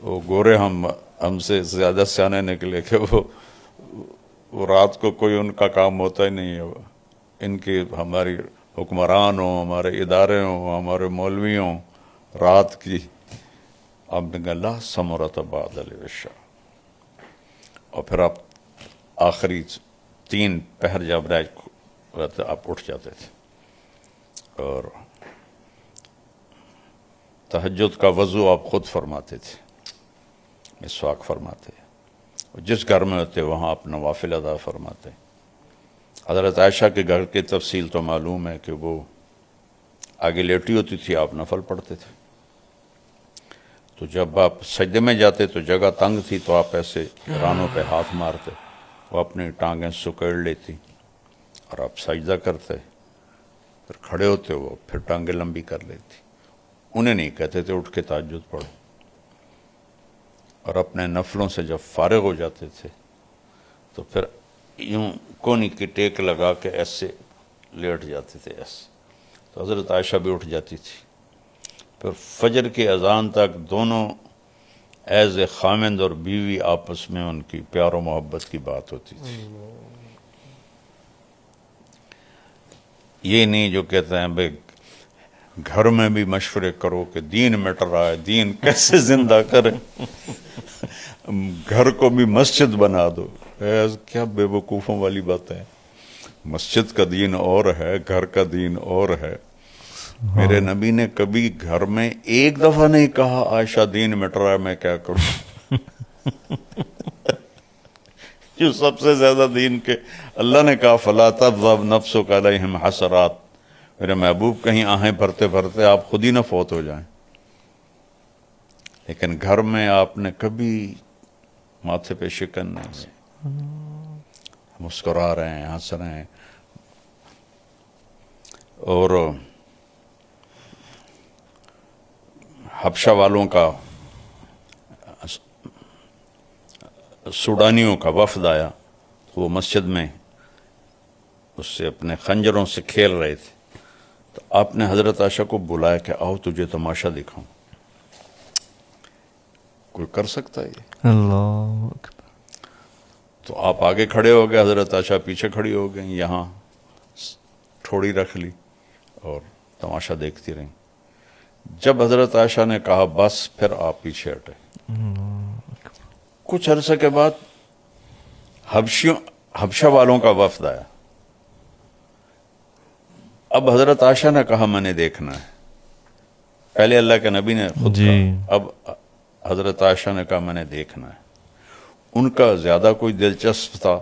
وہ گورے ہم سے زیادہ سیانے نکلے کہ وہ رات کو کوئی ان کا کام ہوتا ہی نہیں ہے. ان کی ہماری حکمران ہوں، ہمارے ادارے ہوں، ہمارے مولوی ہوں، رات کی آپ نے کہا لا ثمرۃ بعد العشاء. اور پھر آپ آخری 3 پہر جب رہتے آپ اٹھ جاتے تھے اور تہجد کا وضو آپ خود فرماتے تھے، مسواک فرماتے. جس گھر میں ہوتے وہاں آپ نوافل ادا فرماتے. حضرت عائشہ کے گھر کی تفصیل تو معلوم ہے کہ وہ آگے لیٹی ہوتی تھی، آپ نفل پڑھتے تھے. تو جب آپ سجدے میں جاتے تو جگہ تنگ تھی تو آپ ایسے رانوں پہ ہاتھ مارتے، وہ اپنی ٹانگیں سکیڑ لیتی اور آپ سجدہ کرتے. پھر کھڑے ہوتے وہ پھر ٹانگیں لمبی کر لیتی. انہیں نہیں کہتے تھے اٹھ کے تہجد پڑھو. اور اپنے نفلوں سے جب فارغ ہو جاتے تھے تو پھر یوں کونی کی ٹیک لگا کے ایسے لیٹ جاتے تھے ایسے. تو حضرت عائشہ بھی اٹھ جاتی تھی. پھر فجر کی اذان تک دونوں ایز اے خامند اور بیوی آپس میں ان کی پیار و محبت کی بات ہوتی تھی. یہ نہیں جو کہتے ہیں بھائی گھر میں بھی مشورے کرو کہ دین مٹ رہا ہے, دین کیسے زندہ کرے, گھر کو بھی مسجد بنا دو. کیا بے وقوفوں والی بات ہے. مسجد کا دین اور ہے, گھر کا دین اور ہے. میرے نبی نے کبھی گھر میں ایک دفعہ نہیں کہا عائشہ دین مٹ رہا ہے میں کیا کروں. جو سب سے زیادہ دین کے اللہ نے کہا فلا تذهب نفسك علیہم حسرات, میرے محبوب کہیں آہیں بھرتے بھرتے آپ خود ہی نہ فوت ہو جائیں. لیکن گھر میں آپ نے کبھی ماتھے پہ شکن نہیں, مسکرا رہے ہیں, ہنس رہے ہیں. اور حبشہ والوں کا, سوڈانیوں کا وفد آیا, وہ مسجد میں اس سے اپنے خنجروں سے کھیل رہے تھے, تو آپ نے حضرت عائشہ کو بلایا کہ آؤ تجھے تماشا دکھاؤں. کوئی کر سکتا ہے یہ؟ اللہ اکبر. تو آپ آگے کھڑے ہو گئے, حضرت عائشہ پیچھے کھڑی ہو گئیں, یہاں تھوڑی رکھ لی اور تماشا دیکھتی رہیں. جب حضرت عائشہ نے کہا بس, پھر آپ پیچھے ہٹے. کچھ عرصے کے بعد حبشہ والوں کا وفد آیا. اب حضرت عائشہ نے کہا میں نے دیکھنا ہے. پہلے اللہ کے نبی نے خود کہا, اب حضرت عائشہ نے کہا میں نے دیکھنا ہے. ان کا زیادہ کوئی دلچسپ تھا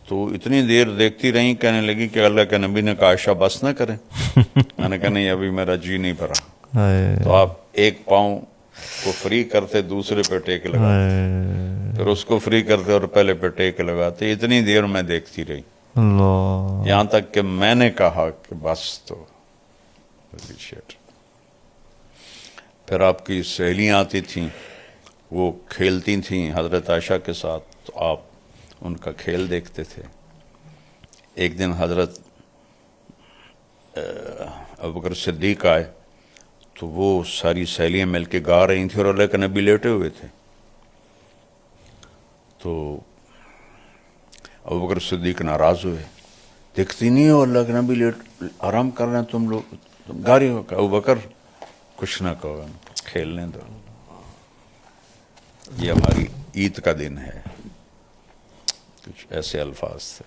تو اتنی دیر دیکھتی رہیں, کہنے لگی کہ اللہ کے نبی نے کہا عائشہ بس نہ کریں. میں نے کہا نہیں, ابھی میرا جی نہیں بھرا. تو آپ ایک پاؤں کو فری کرتے, دوسرے پہ ٹیک لگاتے, پھر اس کو فری کرتے اور پہلے پہ ٹیک لگاتے. اتنی دیر میں دیکھتی رہی, یہاں تک کہ میں نے کہا کہ بس. تو پھر آپ کی سہیلیاں آتی تھیں, وہ کھیلتی تھیں حضرت عائشہ کے ساتھ, تو آپ ان کا کھیل دیکھتے تھے. ایک دن حضرت ابوبکر صدیق آئے تو وہ ساری سہیلیاں مل کے گا رہی تھیں اور اللہ کے نبی لیٹے ہوئے تھے. تو ابوبکر صدیق ناراض ہوئے, دیکھتی نہیں ہو اللہ کے نبی لیٹ آرام کر رہے ہیں, تم لوگ گا رہی ہو. ابوبکر کچھ نہ کہو, کھیلنے دو, یہ ہماری عید کا دن ہے. کچھ ایسے الفاظ تھے.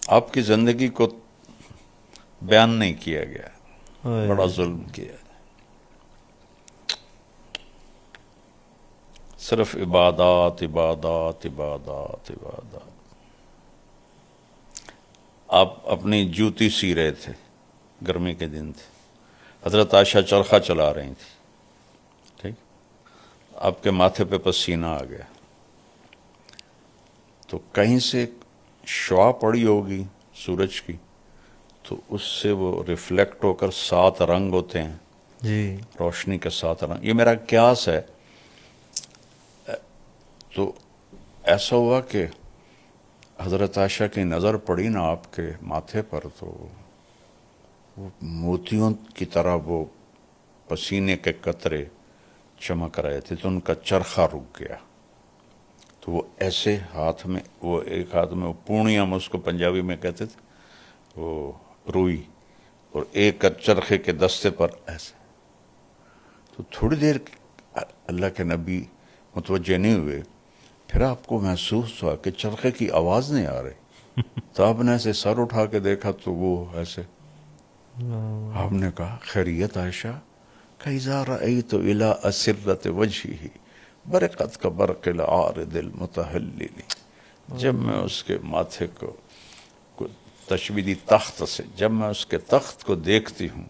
آپ کی زندگی کو بیان نہیں کیا گیا, بڑا ظلم کیا. صرف عبادات عبادات عبادات عبادات. آپ اپنی جوتی سی رہے تھے, گرمی کے دن تھے, حضرت عائشہ چرخہ چلا رہی تھی, ٹھیک, آپ کے ماتھے پہ پسینہ آ گیا, تو کہیں سے شعاع پڑی ہوگی سورج کی, تو اس سے وہ ریفلیکٹ ہو کر 7 رنگ ہوتے ہیں جی, روشنی کے 7 رنگ. یہ میرا قیاس ہے. تو ایسا ہوا کہ حضرت عائشہ کی نظر پڑی نا آپ کے ماتھے پر, تو وہ موتیوں کی طرح وہ پسینے کے قطرے چمک رہے تھے, تو ان کا چرخہ رک گیا. تو وہ ایسے ہاتھ میں, وہ ایک ہاتھ میں وہ پونیاں, ہم اس کو پنجابی میں کہتے تھے, وہ روئی, اور ایک چرخے کے دستے پر ایسے. تو تھوڑی دیر اللہ کے نبی متوجہ نہیں ہوئے, پھر آپ کو محسوس ہوا کہ چرخے کی آواز نہیں آ رہی. تو آپ نے ایسے سر اٹھا کے دیکھا تو وہ ایسے. آپ نے کہا خیریت عائشہ؟ کَإِذَا رَأَيْتُ إِلَىٰ أَسِرَّةِ وَجْهِهِ برقت کا برق العارض المتحلل. جب میں اس کے ماتھے کو تشبیدی تخت سے, جب میں اس کے تخت کو دیکھتی ہوں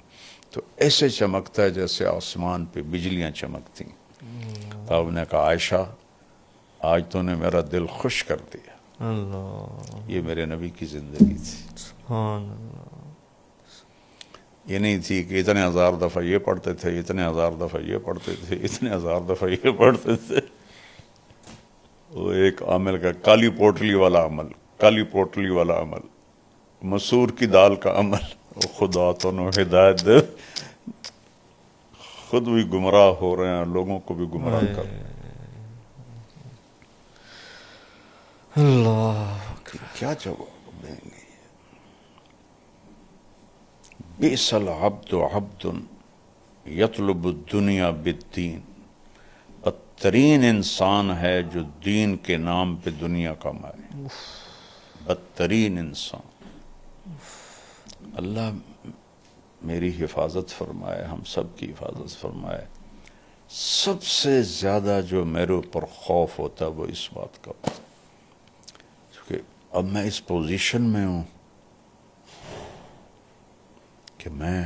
تو ایسے چمکتا ہے جیسے آسمان پہ بجلیاں چمکتی. تو آپ نے کہا عائشہ آج تو نے میرا دل خوش کر دیا. اللہ, یہ میرے نبی کی زندگی تھی. سبحان اللہ. یہ نہیں تھی کہ اتنے 1000 دفعہ یہ پڑھتے تھے, اتنے 1000 دفعہ یہ پڑھتے تھے, اتنے 1000 دفعہ یہ پڑھتے تھے. وہ ایک عمل کا کالی پوٹلی والا عمل, کالی پوٹلی والا عمل, مسور کی دال کا عمل. خدا تو نو ہدایت دے, خود بھی گمراہ ہو رہے ہیں، لوگوں کو بھی گمراہ کر رہے ہیں۔ اللہ کیا جواب دیں گے؟ بئس العبد عبد یطلب الدنیا بالدین، بدترین انسان ہے جو دین کے نام پہ دنیا کمائے، بدترین انسان۔ اللہ میری حفاظت فرمائے، ہم سب کی حفاظت فرمائے۔ سب سے زیادہ جو میرے اوپر خوف ہوتا ہے وہ اس بات کا ہوتا ہے، کیونکہ اب میں اس پوزیشن میں ہوں کہ میں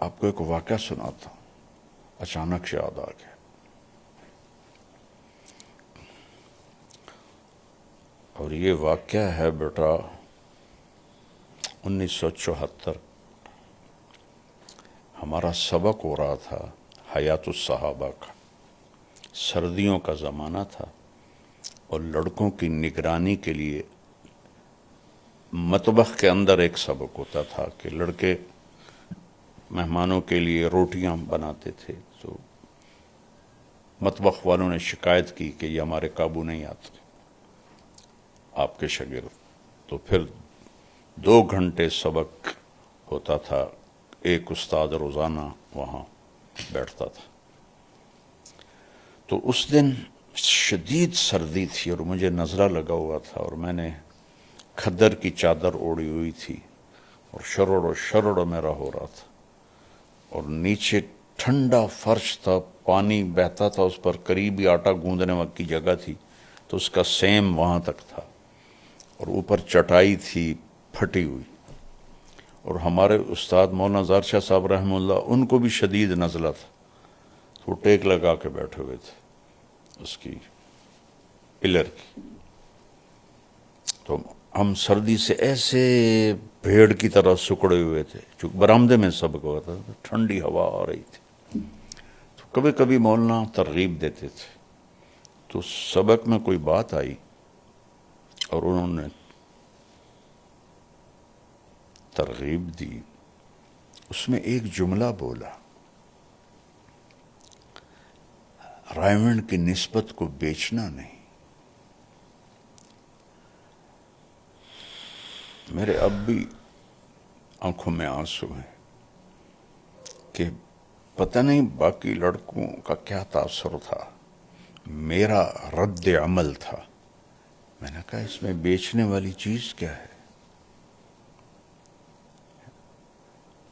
آپ کو ایک واقعہ سناتا ہوں، اچانک سے یاد آ گیا۔ اور یہ واقعہ ہے بیٹا 1974، ہمارا سبق ہو رہا تھا حیات الصحابہ کا، سردیوں کا زمانہ تھا، اور لڑکوں کی نگرانی کے لیے مطبخ کے اندر ایک سبق ہوتا تھا کہ لڑکے مہمانوں کے لیے روٹیاں بناتے تھے، تو مطبخ والوں نے شکایت کی کہ یہ ہمارے قابو نہیں آتے آپ کے شاگرد، تو پھر 2 گھنٹے سبق ہوتا تھا، ایک استاد روزانہ وہاں بیٹھتا تھا۔ تو اس دن شدید سردی تھی اور مجھے نظرہ لگا ہوا تھا، اور میں نے کھدر کی چادر اوڑھی ہوئی تھی، اور شرڑ میرا ہو رہا تھا، اور نیچے ٹھنڈا فرش تھا، پانی بہتا تھا اس پر، قریبی آٹا گوندنے وقت کی جگہ تھی تو اس کا سیم وہاں تک تھا، اور اوپر چٹائی تھی پھٹی ہوئی، اور ہمارے استاد مولانا زار شاہ صاحب رحمہ اللہ، ان کو بھی شدید نزلہ تھا، تو وہ ٹیک لگا کے بیٹھے ہوئے تھے اس کی پلر کی۔ تو ہم سردی سے ایسے بھیڑ کی طرح سکڑے ہوئے تھے، چونکہ برآمدے میں سبق ہوا تھا، ٹھنڈی ہوا آ رہی تھی، تو کبھی کبھی مولانا ترغیب دیتے تھے، تو سبق میں کوئی بات آئی اور انہوں نے ترغیب دی، اس میں ایک جملہ بولا، رائمنڈ کی نسبت کو بیچنا نہیں۔ میرے اب بھی آنکھوں میں آنسو ہیں کہ پتہ نہیں باقی لڑکوں کا کیا تاثر تھا، میرا رد عمل تھا۔ میں نے کہا اس میں بیچنے والی چیز کیا ہے؟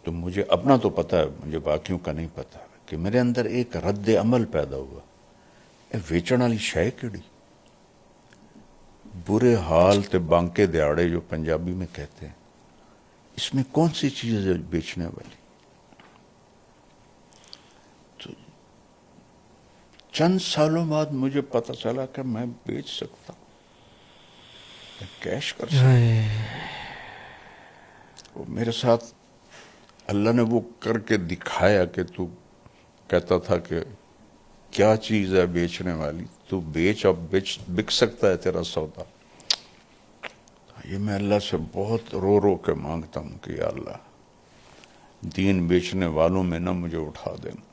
تو مجھے اپنا تو پتہ ہے، مجھے باقیوں کا نہیں پتہ، کہ میرے اندر ایک رد عمل پیدا ہوا، ویچن والی شے کیڑی، برے حال تے بانکے دیاڑے جو پنجابی میں کہتے ہیں، اس میں کون سی چیز ہے بیچنے والی؟ تو چند سالوں بعد مجھے پتہ چلا کہ میں بیچ سکتا ہوں، میں کیش کر سکتا ہوں۔ وہ میرے ساتھ اللہ نے وہ کر کے دکھایا کہ تو کہتا تھا کہ کیا چیز ہے بیچنے والی، تو بیچ، اب بک سکتا ہے تیرا سودا۔ یہ میں اللہ سے بہت رو رو کے مانگتا ہوں کہ یا اللہ دین بیچنے والوں میں نہ مجھے اٹھا دینا۔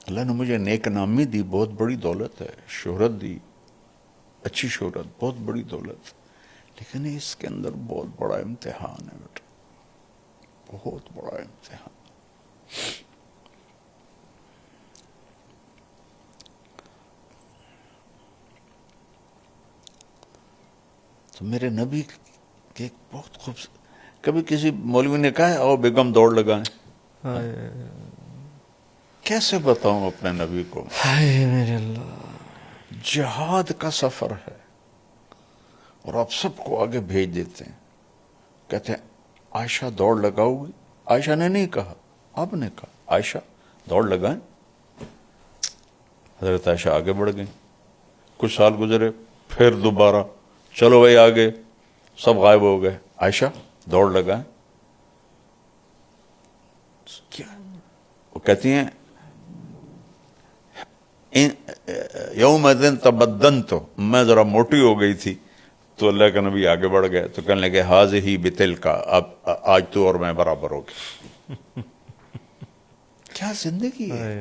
اللہ نے مجھے نیک نامی دی، بہت بڑی دولت ہے، شہرت دی، اچھی شہرت، بہت بڑی دولت، لیکن اس کے اندر بہت بڑا امتحان ہے بیٹا، بہت بڑا امتحان۔ تو میرے نبی کے ایک بہت خوبصورت، کبھی کسی مولوی نے کہا ہے آؤ بیگم دوڑ لگائیں، کیسے بتاؤں اپنے نبی کو؟ میرے اللہ، جہاد کا سفر ہے اور آپ سب کو آگے بھیج دیتے ہیں، کہتے ہیں عائشہ دوڑ لگاؤ گی؟ عائشہ نے نہیں کہا، آپ نے کہا عائشہ دوڑ لگائیں۔ حضرت عائشہ آگے بڑھ گئیں، کچھ سال گزرے، پھر دوبارہ چلو بھائی آگے، سب غائب ہو گئے، عائشہ دوڑ لگائیں۔ کیا وہ کہتی ہیں یوم دن تبدن، تو میں ذرا موٹی ہو گئی تھی تو اللہ کا نبی آگے بڑھ گئے تو کہنے لگے حاضی بتل کا، اب آج تو اور میں برابر ہو گئے۔ کیا زندگی ہے!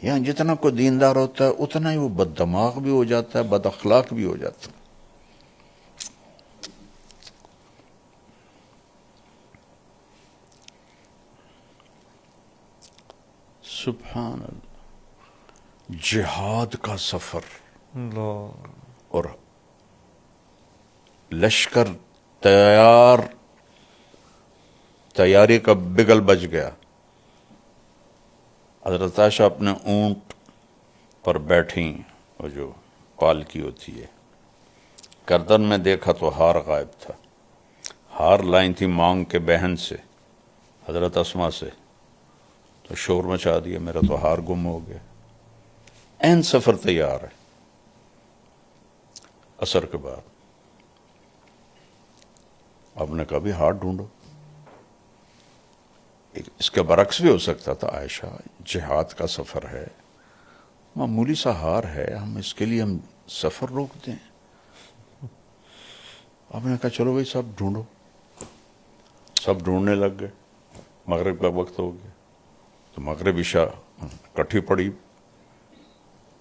یہاں جتنا کوئی دیندار ہوتا ہے اتنا ہی وہ بد دماغ بھی ہو جاتا ہے، بد اخلاق بھی ہو جاتا ہے۔ سبحان اللہ، جہاد کا سفر اور لشکر تیاری کا بگل بج گیا۔ حضرت عائشہ اپنے اونٹ پر بیٹھیں، وہ جو پالکی ہوتی ہے، گردن میں دیکھا تو ہار غائب تھا۔ ہار لائن تھی مانگ کے بہن سے، حضرت اسما سے، تو شور مچا دیا، میرا تو ہار گم ہو گیا۔ این سفر تیار ہے۔ عصر کے بعد آپ نے کہا بھی ہار ڈھونڈو۔ اس کے برعکس بھی ہو سکتا تھا، عائشہ جہاد کا سفر ہے، معمولی سا ہار ہے، ہم اس کے لیے ہم سفر روک دیں؟ آپ نے کہا چلو بھائی سب ڈھونڈو۔ سب ڈھونڈنے لگ گئے۔ مغرب کا وقت ہو گیا تو مغرب عشاء کٹھی پڑی۔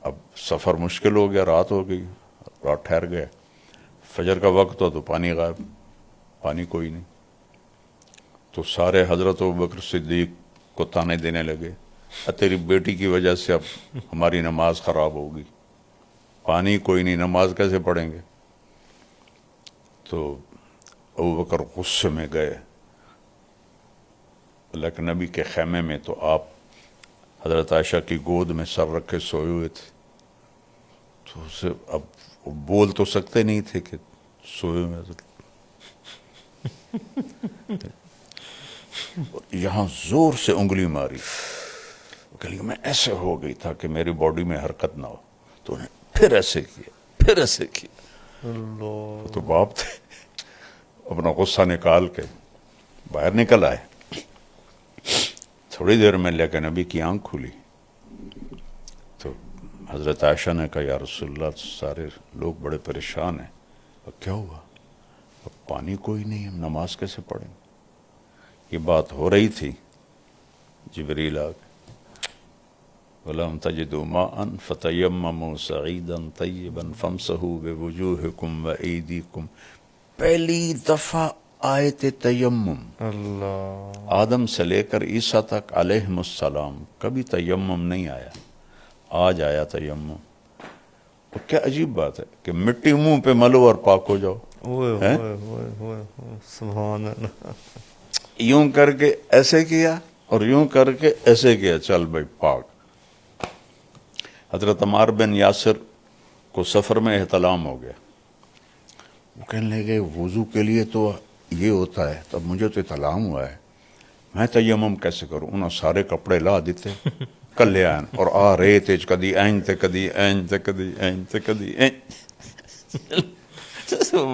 اب سفر مشکل ہو گیا، رات ہو گئی، رات ٹھہر گیا۔ فجر کا وقت ہو تو پانی غائب، پانی کوئی نہیں۔ تو سارے حضرت ابوبکر صدیق کو تانے دینے لگے، تیری بیٹی کی وجہ سے اب ہماری نماز خراب ہوگی، پانی کوئی نہیں، نماز کیسے پڑھیں گے؟ تو ابوبکر غصے میں گئے اللہ کے نبی کے خیمے میں، تو آپ حضرت عائشہ کی گود میں سر رکھ کے سوئے ہوئے تھے۔ تو اسے اب وہ بول تو سکتے نہیں تھے کہ سوئے ہوئے حضرت۔ یہاں زور سے انگلی ماری، کہ میں ایسے ہو گئی تھا کہ میری باڈی میں حرکت نہ ہو، تو انہیں پھر ایسے کیا، پھر ایسے کیا۔ تو باپ تھے، اپنا غصہ نکال کے باہر نکل آئے۔ تھوڑی دیر میں لیکن نبی کی آنکھ کھلی تو حضرت عائشہ نے کہا یا رسول اللہ سارے لوگ بڑے پریشان ہیں، اب کیا ہوا؟ اب پانی کوئی نہیں، ہم نماز کیسے پڑھیں؟ یہ بات ہو رہی تھی، جبریل آ گئے، وَلَمْ تَجِدُوا مَاءً فَتَيَمَّمُوا صَعِيدًا طَيِّبًا فَامْسَحُوا بِوُجُوهِكُمْ وَأَيْدِيكُمْ۔ پہلی دفعہ آیت تیمم، اللہ، آدم سے لے کر عیسیٰ تک علیہم السلام کبھی تیمم نہیں آیا، آج آیا تیمم۔ اور کیا عجیب بات ہے کہ مٹی منہ پہ ملو اور پاک ہو جاؤ۔ سبحان اللہ۔ یوں کر کے ایسے کیا اور یوں کر کے ایسے کیا، چل بھائی پاک۔ حضرت عمار بن یاسر کو سفر میں احتلام ہو گیا، وہ کہنے لگے وضو کے لیے تو یہ ہوتا ہے، تب مجھے تو احتلام ہوا ہے، میں تیمم کیسے کروں؟ انہوں سارے کپڑے لا دیتے کلے آن اور آ رہے تھے، کدی این تے کدی این تے کدی این تے کدی این۔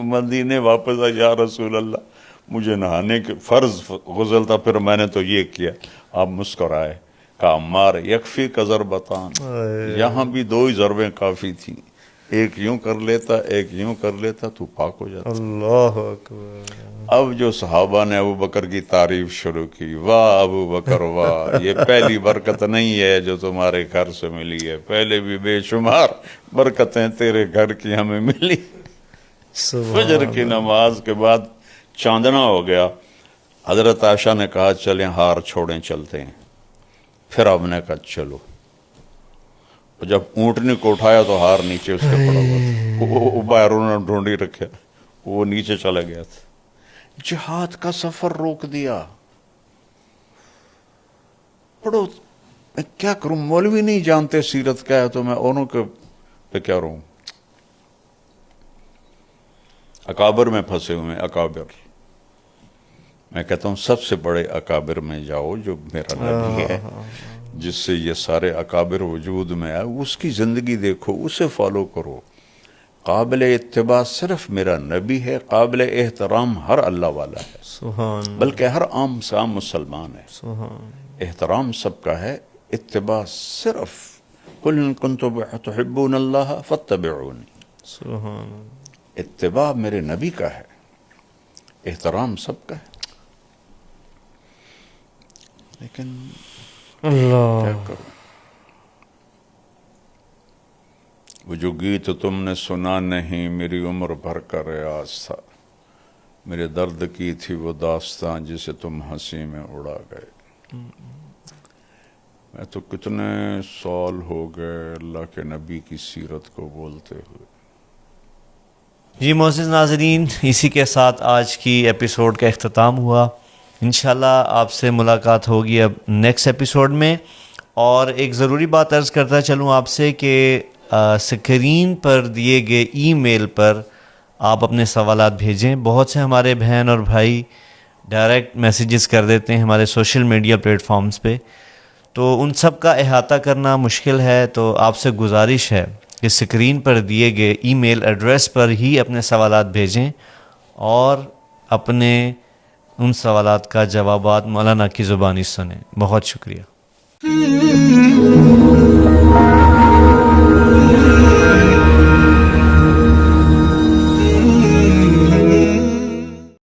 مدینے واپس آ، یا رسول اللہ مجھے نہانے کے فرض غسل تھا، پھر میں نے تو یہ کیا۔ آپ مسکرائے، کہا عمار یکفی کا ضربتان، یہاں بھی دو ہی ضربیں کافی تھیں، ایک یوں کر لیتا ایک یوں کر لیتا تو پاک ہو جاتا۔ اللہ اکبر۔ اب جو صحابہ نے ابو بکر کی تعریف شروع کی، واہ ابو بکر واہ، یہ پہلی برکت نہیں ہے جو تمہارے گھر سے ملی ہے، پہلے بھی بے شمار برکتیں تیرے گھر کی ہمیں ملی۔ فجر کی نماز کے بعد چاندنا ہو گیا، حضرت عائشہ نے کہا چلیں ہار چھوڑیں چلتے ہیں، پھر آپ نے کہا چلو۔ جب اونٹنی کو اٹھایا تو ہار نیچے اس کے پڑا ہوا تھا، وہ باہر انہوں نے ڈھونڈی رکھا، وہ نیچے چلا گیا تھا۔ جہاد کا سفر روک دیا۔ پڑھو، میں کیا کروں، مولوی نہیں جانتے سیرت کیا ہے تو میں اوروں کے پہ کیا رہوں۔ اکابر میں پھنسے ہوئے، اکابر، میں کہتا ہوں سب سے بڑے اکابر میں جاؤ جو میرا نبی ہے، جس سے یہ سارے اکابر وجود میں آئے، اس کی زندگی دیکھو، اسے فالو کرو۔ قابل اتباع صرف میرا نبی ہے، قابل احترام ہر اللہ والا ہے، سبحان، بلکہ ہر عام سام مسلمان ہے، سبحان، احترام سب کا ہے، اتباع صرف قل ان کنتم تحبون اللہ فاتبعونی۔ سبحان۔ اتباع میرے نبی کا ہے، احترام سب کا ہے، لیکن اللہ کیا کروں؟ وہ جو گیت تم نے سنا نہیں میری عمر بھر کا ریاض تھا، میرے درد کی تھی وہ داستان جسے تم ہنسی میں اڑا گئے۔ میں تو کتنے سال ہو گئے اللہ کے نبی کی سیرت کو بولتے ہوئے۔ جی معزز ناظرین، اسی کے ساتھ آج کی ایپیسوڈ کا اختتام ہوا۔ انشاءاللہ آپ سے ملاقات ہوگی اب نیکسٹ ایپیسوڈ میں۔ اور ایک ضروری بات عرض کرتا چلوں آپ سے کہ سکرین پر دیے گئے ای میل پر آپ اپنے سوالات بھیجیں۔ بہت سے ہمارے بہن اور بھائی ڈائریکٹ میسیجز کر دیتے ہیں ہمارے سوشل میڈیا پلیٹ فارمز پہ، تو ان سب کا احاطہ کرنا مشکل ہے، تو آپ سے گزارش ہے کہ اسکرین پر دیے گئے ای میل ایڈریس پر ہی اپنے سوالات بھیجیں اور اپنے ان سوالات کا جوابات مولانا کی زبانی سنیں۔ بہت شکریہ۔